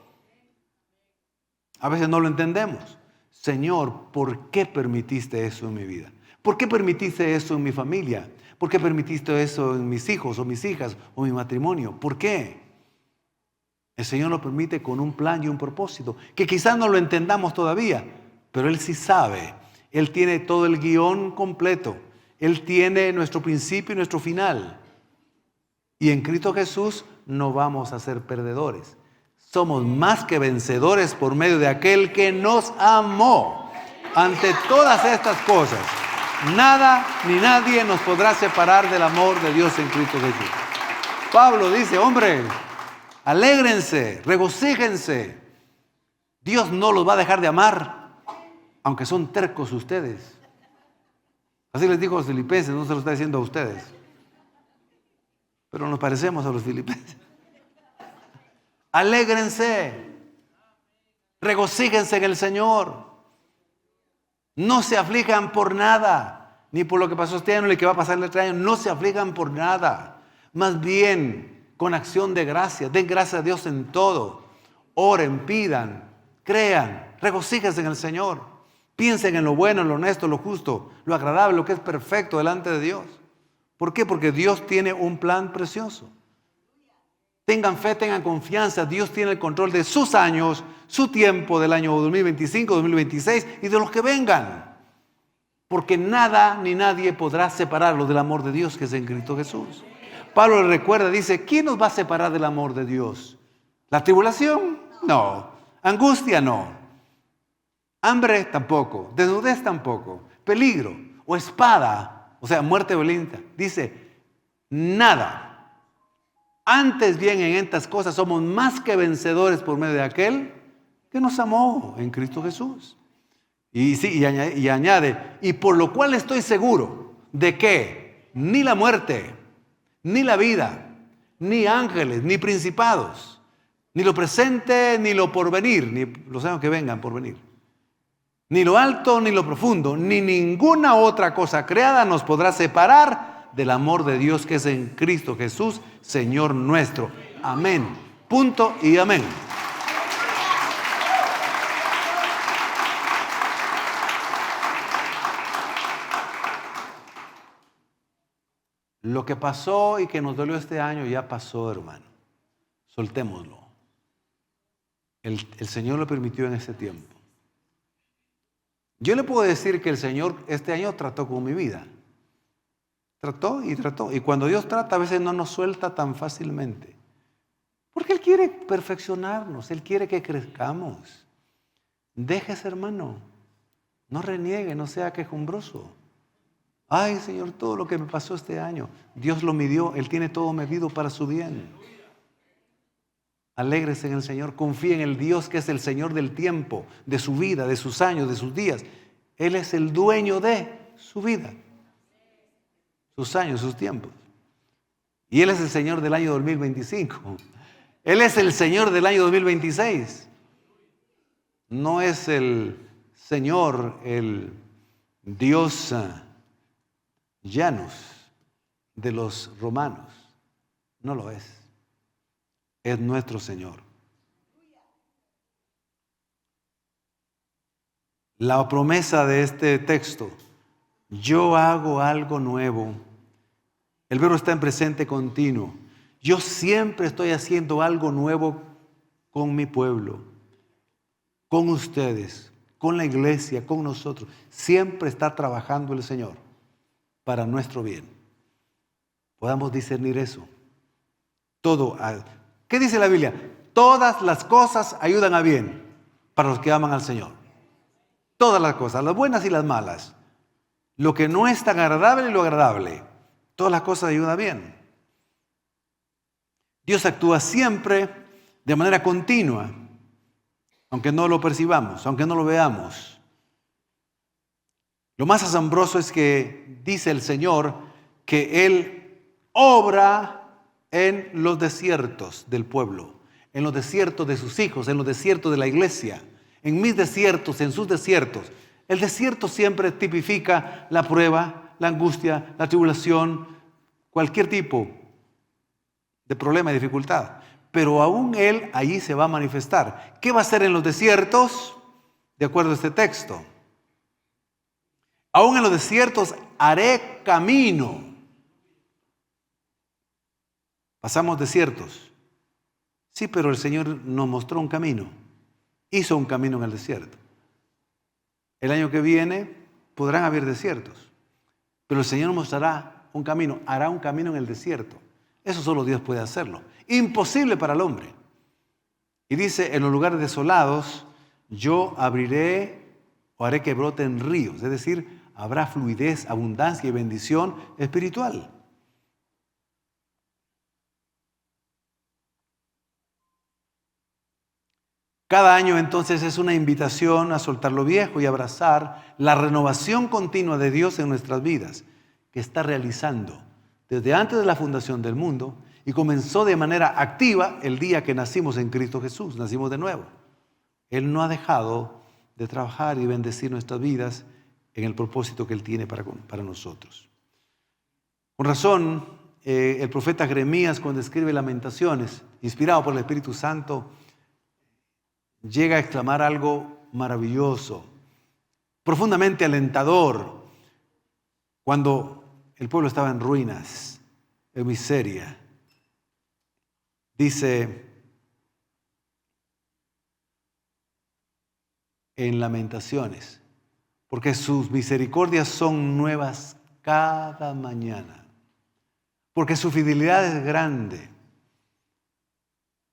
[SPEAKER 2] A veces no lo entendemos. Señor, ¿por qué permitiste eso en mi vida? ¿Por qué permitiste eso en mi familia? ¿Por qué permitiste eso en mis hijos o mis hijas o mi matrimonio? ¿Por qué? El Señor lo permite con un plan y un propósito, que quizás no lo entendamos todavía, pero Él sí sabe. Él tiene todo el guión completo. Él tiene nuestro principio y nuestro final. Y en Cristo Jesús no vamos a ser perdedores. Somos más que vencedores por medio de aquel que nos amó. Ante todas estas cosas, nada ni nadie nos podrá separar del amor de Dios en Cristo Jesús. Pablo dice, hombre, alégrense, regocíjense. Dios no los va a dejar de amar. Aunque son tercos ustedes. Así les dijo a los filipenses, no se lo está diciendo a ustedes. Pero nos parecemos a los filipenses. Alégrense. Regocíjense en el Señor. No se aflijan por nada. Ni por lo que pasó este año ni lo que va a pasar el otro año. No se aflijan por nada. Más bien, con acción de gracias. Den gracias a Dios en todo. Oren, pidan, crean. Regocíjense en el Señor. Piensen en lo bueno, en lo honesto, lo justo, lo agradable, lo que es perfecto delante de Dios. ¿Por qué? Porque Dios tiene un plan precioso. Tengan fe, tengan confianza. Dios tiene el control de sus años, su tiempo del año 2025, 2026 y de los que vengan. Porque nada ni nadie podrá separarlos del amor de Dios que es en Cristo Jesús. Pablo le recuerda, dice, ¿quién nos va a separar del amor de Dios? ¿La tribulación? No. ¿Angustia? No. Hambre tampoco, desnudez tampoco, peligro o espada, o sea, muerte violenta. Dice, nada. Antes bien en estas cosas somos más que vencedores por medio de aquel que nos amó en Cristo Jesús. Y añade, y por lo cual estoy seguro de que ni la muerte, ni la vida, ni ángeles, ni principados, ni lo presente, ni lo porvenir, ni los años que vengan por venir. Ni lo alto, ni lo profundo, ni ninguna otra cosa creada nos podrá separar del amor de Dios que es en Cristo Jesús, Señor nuestro. Amén. Punto y amén. Lo que pasó y que nos dolió este año ya pasó, hermano. Soltémoslo. El Señor lo permitió en ese tiempo. Yo le puedo decir que el Señor este año trató con mi vida. Trató y trató. Y cuando Dios trata, a veces no nos suelta tan fácilmente. Porque Él quiere perfeccionarnos. Él quiere que crezcamos. Déjese, hermano. No reniegue, no sea quejumbroso. Ay, Señor, todo lo que me pasó este año, Dios lo midió. Él tiene todo medido para su bien. Alégrese en el Señor, confíe en el Dios que es el Señor del tiempo, de su vida, de sus años, de sus días. Él es el dueño de su vida, sus años, sus tiempos. Y Él es el Señor del año 2025. Él es el Señor del año 2026. No es el Señor, el Dios Janus de los romanos. No lo es. Es nuestro Señor. La promesa de este texto, yo hago algo nuevo. El verbo está en presente continuo. Yo siempre estoy haciendo algo nuevo con mi pueblo, con ustedes, con la iglesia, con nosotros. Siempre está trabajando el Señor para nuestro bien. Podamos discernir eso. Todo. ¿Qué dice la Biblia? Todas las cosas ayudan a bien para los que aman al Señor. Todas las cosas, las buenas y las malas. Lo que no es tan agradable y lo agradable. Todas las cosas ayudan a bien. Dios actúa siempre de manera continua, aunque no lo percibamos, aunque no lo veamos. Lo más asombroso es que dice el Señor que Él obra en los desiertos del pueblo, en los desiertos de sus hijos, en los desiertos de la iglesia, en mis desiertos, en sus desiertos. El desierto siempre tipifica la prueba, la angustia, la tribulación, cualquier tipo de problema y dificultad. Pero aún Él allí se va a manifestar. ¿Qué va a hacer en los desiertos? De acuerdo a este texto. Aún en los desiertos haré camino. Pasamos desiertos. Sí, pero el Señor nos mostró un camino. Hizo un camino en el desierto. El año que viene podrán haber desiertos. Pero el Señor mostrará un camino, hará un camino en el desierto. Eso solo Dios puede hacerlo. Imposible para el hombre. Y dice, en los lugares desolados, yo abriré o haré que broten ríos. Es decir, habrá fluidez, abundancia y bendición espiritual. Cada año entonces es una invitación a soltar lo viejo y abrazar la renovación continua de Dios en nuestras vidas, que está realizando desde antes de la fundación del mundo y comenzó de manera activa el día que nacimos en Cristo Jesús, nacimos de nuevo. Él no ha dejado de trabajar y bendecir nuestras vidas en el propósito que Él tiene para nosotros. Con razón, el profeta Jeremías, cuando escribe Lamentaciones, inspirado por el Espíritu Santo, llega a exclamar algo maravilloso, profundamente alentador, cuando el pueblo estaba en ruinas, en miseria. Dice en Lamentaciones, porque sus misericordias son nuevas cada mañana, porque su fidelidad es grande.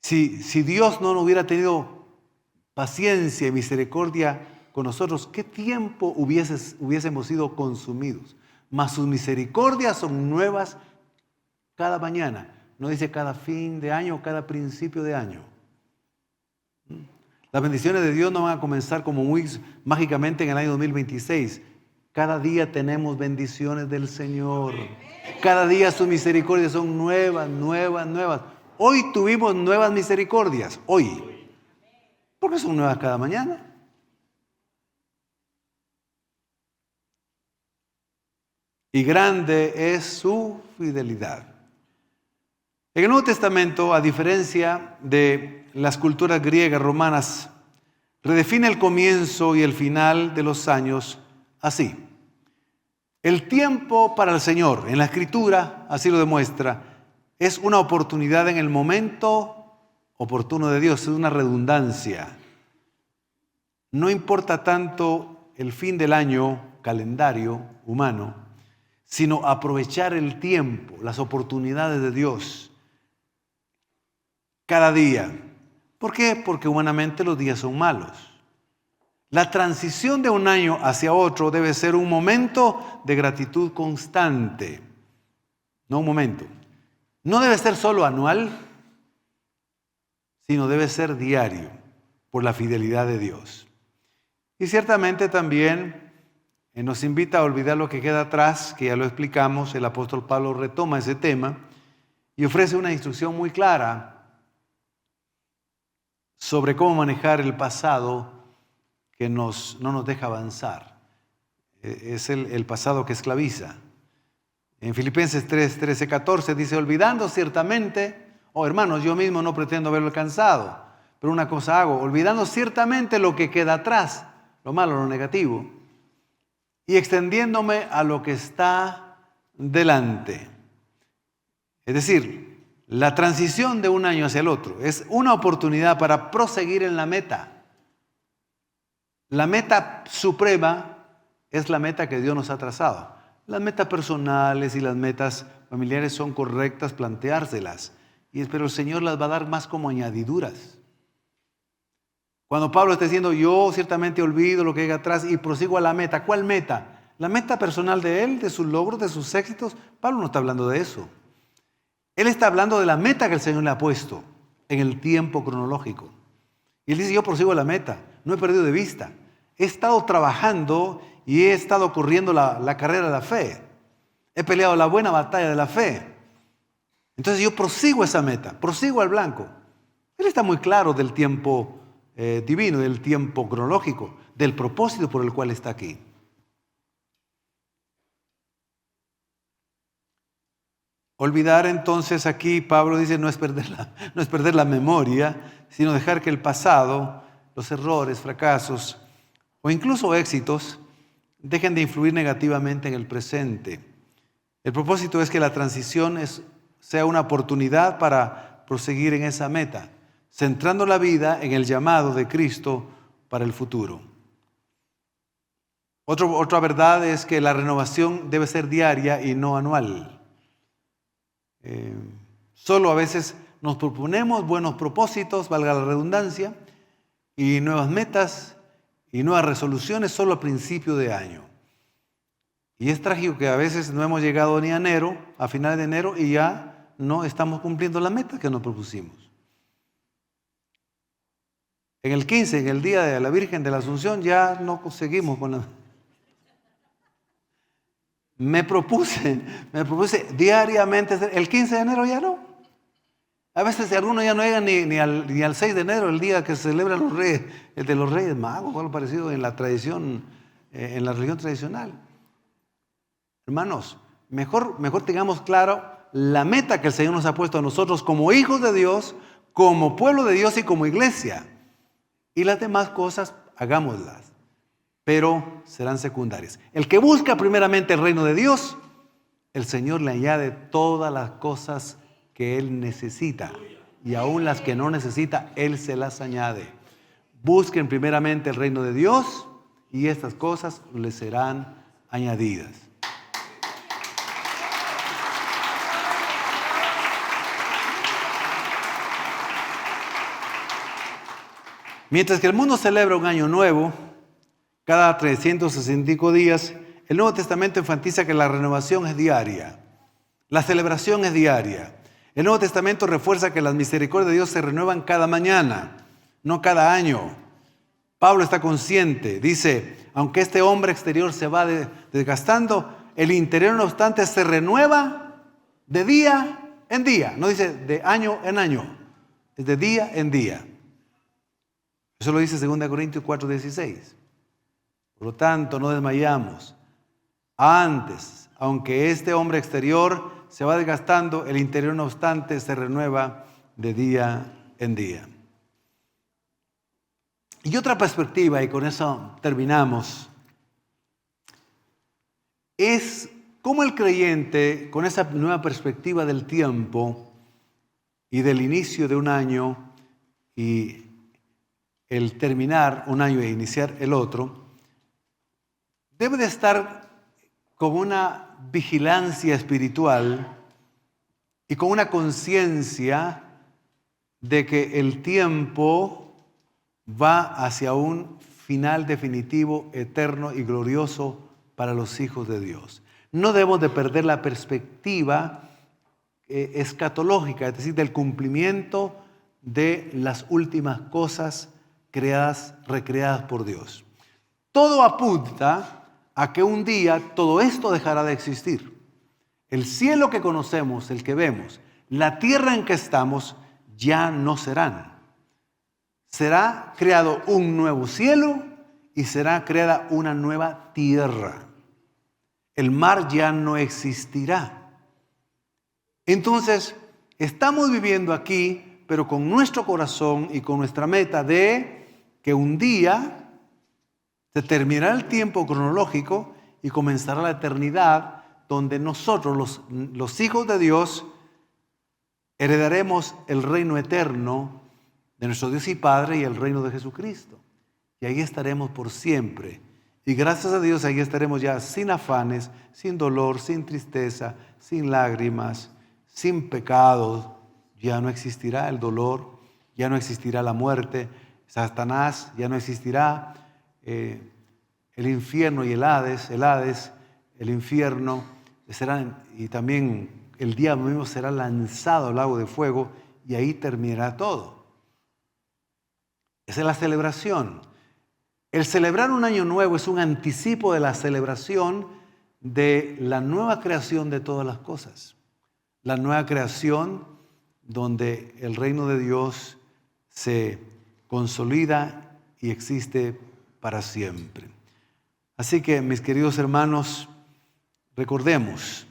[SPEAKER 2] Si Dios no hubiera tenido paciencia y misericordia con nosotros, ¿qué tiempo hubiésemos sido consumidos? Mas sus misericordias son nuevas cada mañana. No dice cada fin de año o cada principio de año. Las bendiciones de Dios no van a comenzar como muy mágicamente en el año 2026. Cada día tenemos bendiciones del Señor. Cada día sus misericordias son nuevas, nuevas, nuevas. Hoy tuvimos nuevas misericordias. Hoy. Porque son nuevas cada mañana. Y grande es su fidelidad. En el Nuevo Testamento, a diferencia de las culturas griegas, romanas, redefine el comienzo y el final de los años así. El tiempo para el Señor, en la Escritura, así lo demuestra, es una oportunidad en el momento oportuno de Dios, es una redundancia. No importa tanto el fin del año, calendario humano, sino aprovechar el tiempo, las oportunidades de Dios cada día. ¿Por qué? Porque humanamente los días son malos. La transición de un año hacia otro debe ser un momento de gratitud constante, no un momento. No debe ser solo anual, sino debe ser diario, por la fidelidad de Dios. Y ciertamente también nos invita a olvidar lo que queda atrás, que ya lo explicamos. El apóstol Pablo retoma ese tema y ofrece una instrucción muy clara sobre cómo manejar el pasado que no nos deja avanzar. Es el pasado que esclaviza. En Filipenses 3, 13, 14 dice: olvidando ciertamente, hermanos, yo mismo no pretendo haberlo alcanzado, pero una cosa hago, olvidando ciertamente lo que queda atrás, lo malo, lo negativo, y extendiéndome a lo que está delante. Es decir, la transición de un año hacia el otro es una oportunidad para proseguir en la meta. La meta suprema es la meta que Dios nos ha trazado. Las metas personales y las metas familiares son correctas planteárselas, pero el Señor las va a dar más como añadiduras. Cuando Pablo está diciendo: yo ciertamente olvido lo que hay atrás y prosigo a la meta. ¿Cuál meta? La meta personal de él, de sus logros, de sus éxitos. Pablo no está hablando de eso. Él está hablando de la meta que el Señor le ha puesto en el tiempo cronológico. Y él dice: yo prosigo la meta, no he perdido de vista. He estado trabajando y he estado corriendo la carrera de la fe. He peleado la buena batalla de la fe. Entonces yo prosigo esa meta, prosigo al blanco. Él está muy claro del tiempo divino, del tiempo cronológico, del propósito por el cual está aquí. Olvidar entonces aquí, Pablo dice, no es perder la memoria, sino dejar que el pasado, los errores, fracasos o incluso éxitos dejen de influir negativamente en el presente. El propósito es que la transición sea una oportunidad para proseguir en esa meta, centrando la vida en el llamado de Cristo para el futuro. Otra verdad es que la renovación debe ser diaria y no anual. Solo a veces nos proponemos buenos propósitos, valga la redundancia, y nuevas metas y nuevas resoluciones solo a principio de año. Y es trágico que a veces no hemos llegado ni a enero, a finales de enero, y ya no estamos cumpliendo la meta que nos propusimos. En el 15, en el día de la Virgen de la Asunción, ya no conseguimos con la... Me propuse diariamente, el 15 de enero ya no. A veces algunos ya no llegan ni al 6 de enero, el día que se celebran los reyes, el de los Reyes Magos, o algo parecido en la tradición, en la religión tradicional. Hermanos, mejor tengamos claro la meta que el Señor nos ha puesto a nosotros como hijos de Dios, como pueblo de Dios y como iglesia. Y las demás cosas, hagámoslas, pero serán secundarias. El que busca primeramente el reino de Dios, el Señor le añade todas las cosas que Él necesita. Y aún las que no necesita, Él se las añade. Busquen primeramente el reino de Dios y estas cosas les serán añadidas. Mientras que el mundo celebra un año nuevo, cada 365 días, el Nuevo Testamento enfatiza que la renovación es diaria. La celebración es diaria. El Nuevo Testamento refuerza que las misericordias de Dios se renuevan cada mañana, no cada año. Pablo está consciente, dice, aunque este hombre exterior se va desgastando, el interior no obstante se renueva de día en día. No dice de año en año, es de día en día. Eso lo dice 2 Corintios 4:16. Por lo tanto, no desmayamos. Antes, aunque este hombre exterior se va desgastando, el interior no obstante se renueva de día en día. Y otra perspectiva, y con eso terminamos, es cómo el creyente, con esa nueva perspectiva del tiempo y del inicio de un año y el terminar un año e iniciar el otro, debe de estar con una vigilancia espiritual y con una conciencia de que el tiempo va hacia un final definitivo, eterno y glorioso para los hijos de Dios. No debemos de perder la perspectiva escatológica, es decir, del cumplimiento de las últimas cosas creadas, recreadas por Dios. Todo apunta a que un día todo esto dejará de existir. El cielo que conocemos, el que vemos, la tierra en que estamos, ya no serán. Será creado un nuevo cielo y será creada una nueva tierra. El mar ya no existirá. Entonces, estamos viviendo aquí, pero con nuestro corazón y con nuestra meta de que un día se terminará el tiempo cronológico y comenzará la eternidad, donde nosotros, los hijos de Dios, heredaremos el reino eterno de nuestro Dios y Padre y el reino de Jesucristo. Y ahí estaremos por siempre. Y gracias a Dios ahí estaremos ya sin afanes, sin dolor, sin tristeza, sin lágrimas, sin pecados. Ya no existirá el dolor, ya no existirá la muerte, Satanás, ya no existirá el infierno y el Hades, el infierno serán, y también el diablo mismo será lanzado al lago de fuego y ahí terminará todo. Esa es la celebración. El celebrar un año nuevo es un anticipo de la celebración de la nueva creación de todas las cosas. La nueva creación donde el reino de Dios se consolida y existe para siempre. Así que, mis queridos hermanos, recordemos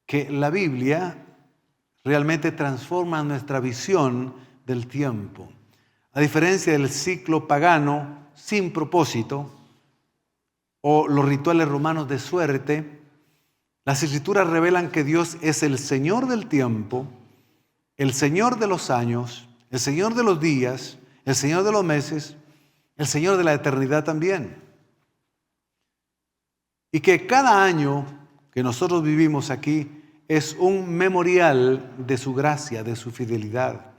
[SPEAKER 2] que la Biblia realmente transforma nuestra visión del tiempo. A diferencia del ciclo pagano sin propósito o los rituales romanos de suerte, las Escrituras revelan que Dios es el Señor del tiempo, el Señor de los años, el Señor de los días, el Señor de los meses, el Señor de la eternidad también. Y que cada año que nosotros vivimos aquí es un memorial de su gracia, de su fidelidad.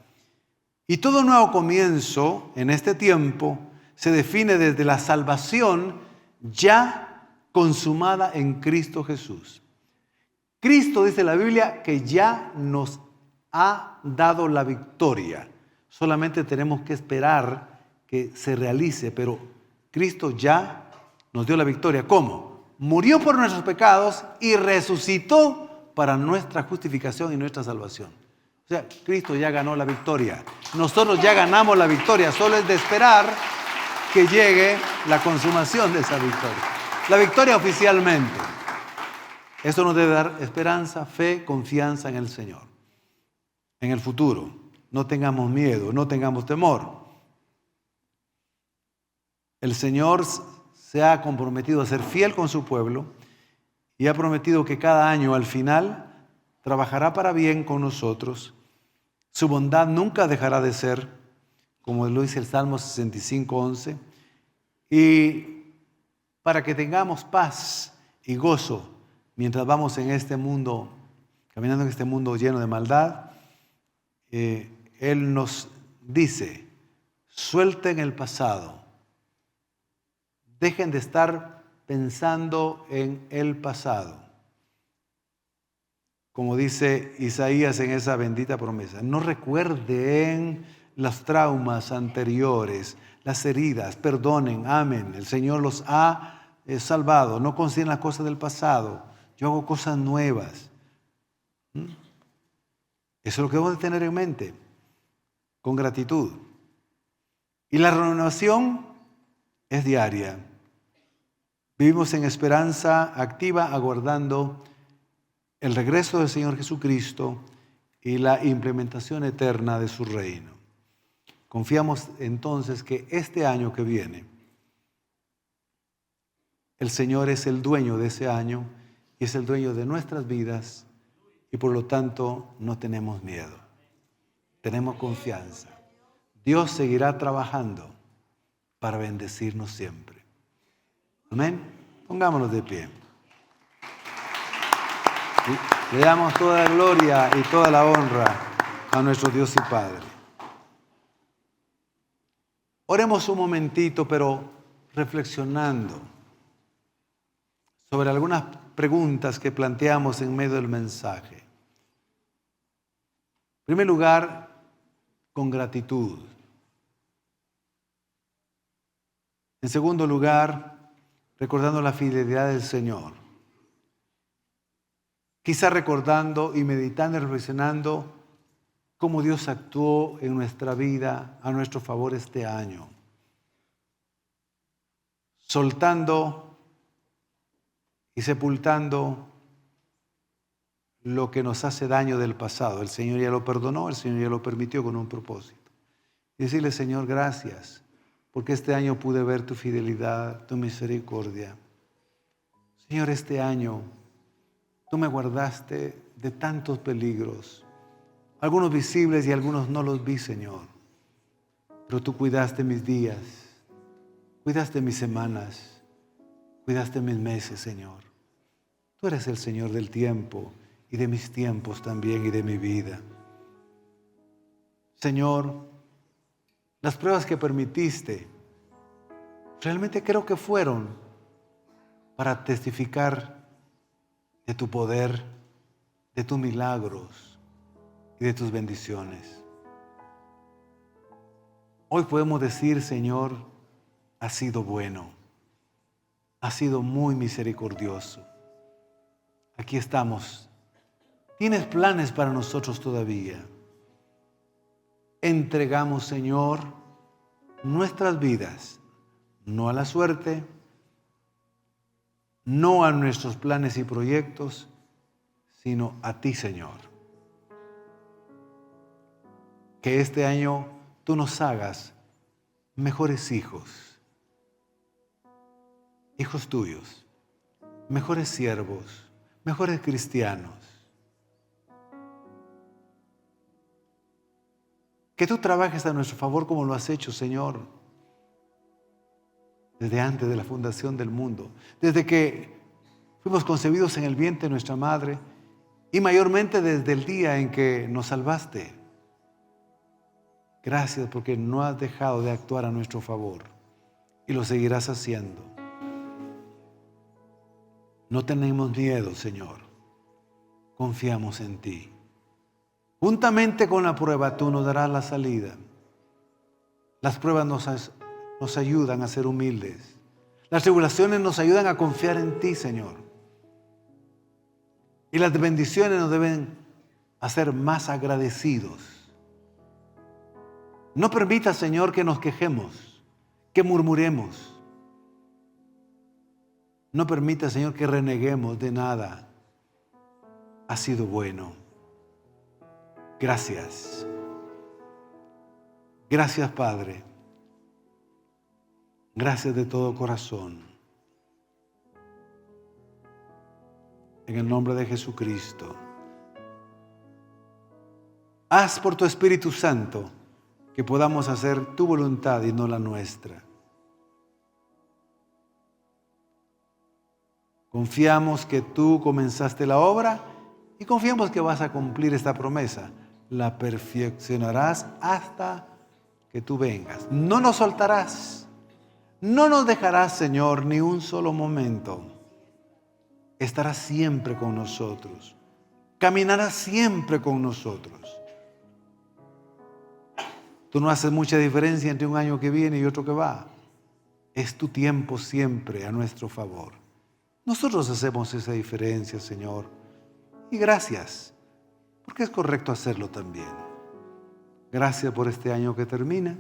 [SPEAKER 2] Y todo nuevo comienzo en este tiempo se define desde la salvación ya consumada en Cristo Jesús. Cristo, dice la Biblia, que ya nos ha dado la victoria. Solamente tenemos que esperar que se realice, pero Cristo ya nos dio la victoria. ¿Cómo? Murió por nuestros pecados y resucitó para nuestra justificación y nuestra salvación. O sea, Cristo ya ganó la victoria. Nosotros ya ganamos la victoria. Solo es de esperar que llegue la consumación de esa victoria. La victoria oficialmente. Esto nos debe dar esperanza, fe, confianza en el Señor. En el futuro. No tengamos miedo, no tengamos temor. El Señor se ha comprometido a ser fiel con su pueblo y ha prometido que cada año al final trabajará para bien con nosotros. Su bondad nunca dejará de ser, como lo dice el Salmo 65:11, y para que tengamos paz y gozo mientras vamos en este mundo, caminando en este mundo lleno de maldad. Él nos dice: suelten el pasado, dejen de estar pensando en el pasado. Como dice Isaías en esa bendita promesa, no recuerden los traumas anteriores, las heridas, perdonen, amen. El Señor los ha salvado, no consideren las cosas del pasado. Yo hago cosas nuevas. Eso es lo que debemos de tener en mente, con gratitud. Y la renovación es diaria. Vivimos en esperanza activa, aguardando el regreso del Señor Jesucristo y la implementación eterna de su reino. Confiamos entonces que este año que viene, el Señor es el dueño de ese año y es el dueño de nuestras vidas y por lo tanto no tenemos miedo. Tenemos confianza. Dios seguirá trabajando para bendecirnos siempre. Amén. Pongámonos de pie. Le damos toda la gloria y toda la honra a nuestro Dios y Padre. Oremos un momentito, pero reflexionando sobre algunas preguntas que planteamos en medio del mensaje. En primer lugar, con gratitud. En segundo lugar, recordando la fidelidad del Señor. Quizá recordando y meditando y reflexionando cómo Dios actuó en nuestra vida a nuestro favor este año. Soltando y sepultando lo que nos hace daño del pasado. El Señor ya lo perdonó, el Señor ya lo permitió con un propósito. Y decirle, Señor, gracias, porque este año pude ver tu fidelidad, tu misericordia. Señor, este año tú me guardaste de tantos peligros, algunos visibles y algunos no los vi, Señor. Pero tú cuidaste mis días, cuidaste mis semanas, cuidaste mis meses, Señor. Tú eres el Señor del tiempo y de mis tiempos también y de mi vida. Señor, las pruebas que permitiste, realmente creo que fueron para testificar de tu poder, de tus milagros y de tus bendiciones. Hoy podemos decir, Señor, has sido bueno, has sido muy misericordioso. Aquí estamos. Tienes planes para nosotros todavía. Entregamos, Señor, nuestras vidas, no a la suerte, no a nuestros planes y proyectos, sino a ti, Señor. Que este año tú nos hagas mejores hijos, hijos tuyos, mejores siervos, mejores cristianos. Que tú trabajes a nuestro favor como lo has hecho, Señor, desde antes de la fundación del mundo, desde que fuimos concebidos en el vientre de nuestra madre y mayormente desde el día en que nos salvaste. Gracias porque no has dejado de actuar a nuestro favor y lo seguirás haciendo. No tenemos miedo, Señor. Confiamos en ti. Juntamente con la prueba, tú nos darás la salida. Las pruebas nos ayudan a ser humildes. Las tribulaciones nos ayudan a confiar en ti, Señor. Y las bendiciones nos deben hacer más agradecidos. No permita, Señor, que nos quejemos, que murmuremos. No permita, Señor, que reneguemos de nada. Ha sido bueno. Gracias. Gracias, Padre. Gracias de todo corazón. En el nombre de Jesucristo. Haz por tu Espíritu Santo que podamos hacer tu voluntad y no la nuestra. Confiamos que tú comenzaste la obra y confiamos que vas a cumplir esta promesa. La perfeccionarás hasta que tú vengas. No nos soltarás. No nos dejarás, Señor, ni un solo momento. Estarás siempre con nosotros. Caminarás siempre con nosotros. Tú no haces mucha diferencia entre un año que viene y otro que va. Es tu tiempo siempre a nuestro favor. Nosotros hacemos esa diferencia, Señor. Y gracias, porque es correcto hacerlo también. Gracias por este año que termina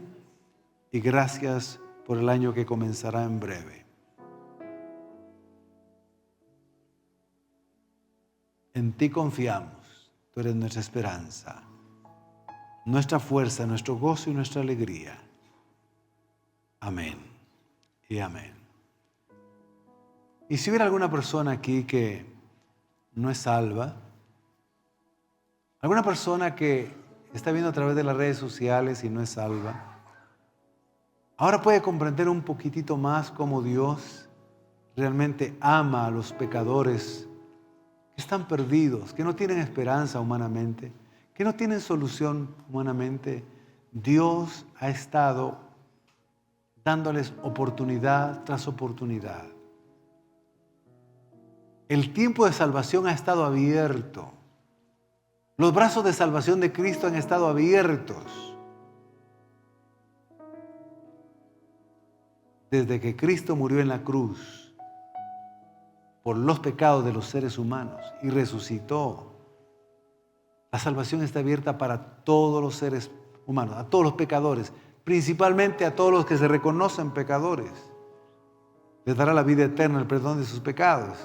[SPEAKER 2] y gracias por el año que comenzará en breve. En ti confiamos. Tú eres nuestra esperanza, nuestra fuerza, nuestro gozo y nuestra alegría. Amén y amén. Y si hubiera alguna persona aquí que no es salva. Alguna persona que está viendo a través de las redes sociales y no es salva, ahora puede comprender un poquitito más cómo Dios realmente ama a los pecadores que están perdidos, que no tienen esperanza humanamente, que no tienen solución humanamente. Dios ha estado dándoles oportunidad tras oportunidad. El tiempo de salvación ha estado abierto. Los brazos de salvación de Cristo han estado abiertos. Desde que Cristo murió en la cruz por los pecados de los seres humanos y resucitó, la salvación está abierta para todos los seres humanos, a todos los pecadores, principalmente a todos los que se reconocen pecadores. Les dará la vida eterna, el perdón de sus pecados.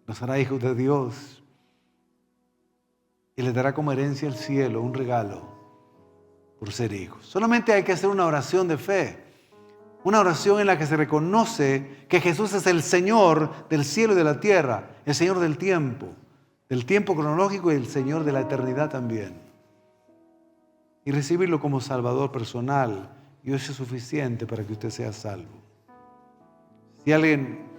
[SPEAKER 2] Los hará hijos de Dios y les dará como herencia el cielo, un regalo por ser hijos. Solamente hay que hacer una oración de fe, una oración en la que se reconoce que Jesús es el Señor del cielo y de la tierra, el Señor del tiempo cronológico y el Señor de la eternidad también. Y recibirlo como Salvador personal, y eso es suficiente para que usted sea salvo. Si alguien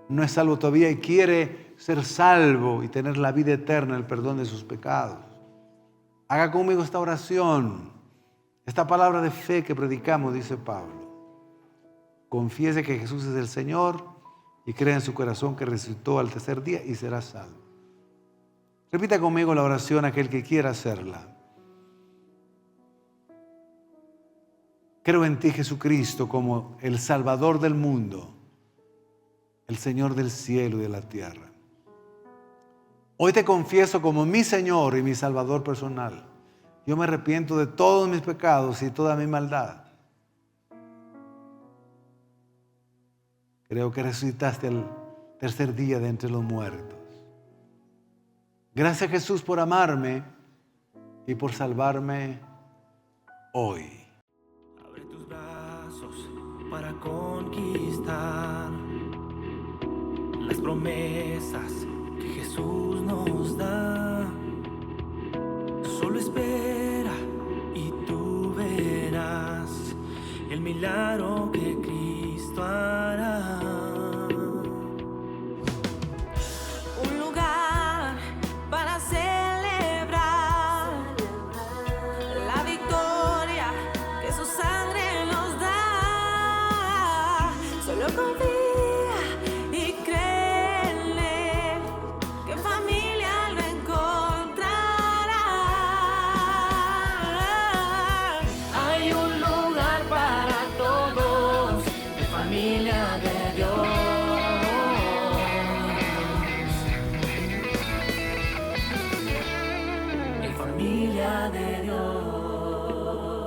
[SPEAKER 2] no es salvo todavía y quiere ser salvo y tener la vida eterna, el perdón de sus pecados, haga conmigo esta oración, esta palabra de fe que predicamos, dice Pablo. Confiese que Jesús es el Señor y crea en su corazón que resucitó al tercer día y será salvo. Repita conmigo la oración aquel que quiera hacerla. Creo en ti, Jesucristo, como el Salvador del mundo, el Señor del cielo y de la tierra. Hoy te confieso como mi Señor y mi Salvador personal. Yo me arrepiento de todos mis pecados y toda mi maldad. Creo que resucitaste al tercer día de entre los muertos. Gracias, Jesús, por amarme y por salvarme hoy.
[SPEAKER 1] Abre tus brazos para conquistar las promesas que Jesús nos da. Solo espera y tú verás el milagro que Cristo hará. Un lugar para celebrar la victoria que su sangre nos da. Solo confía y créele que en familia lo encontrará. Hay un lugar para todos, de familia de Dios. En familia de Dios.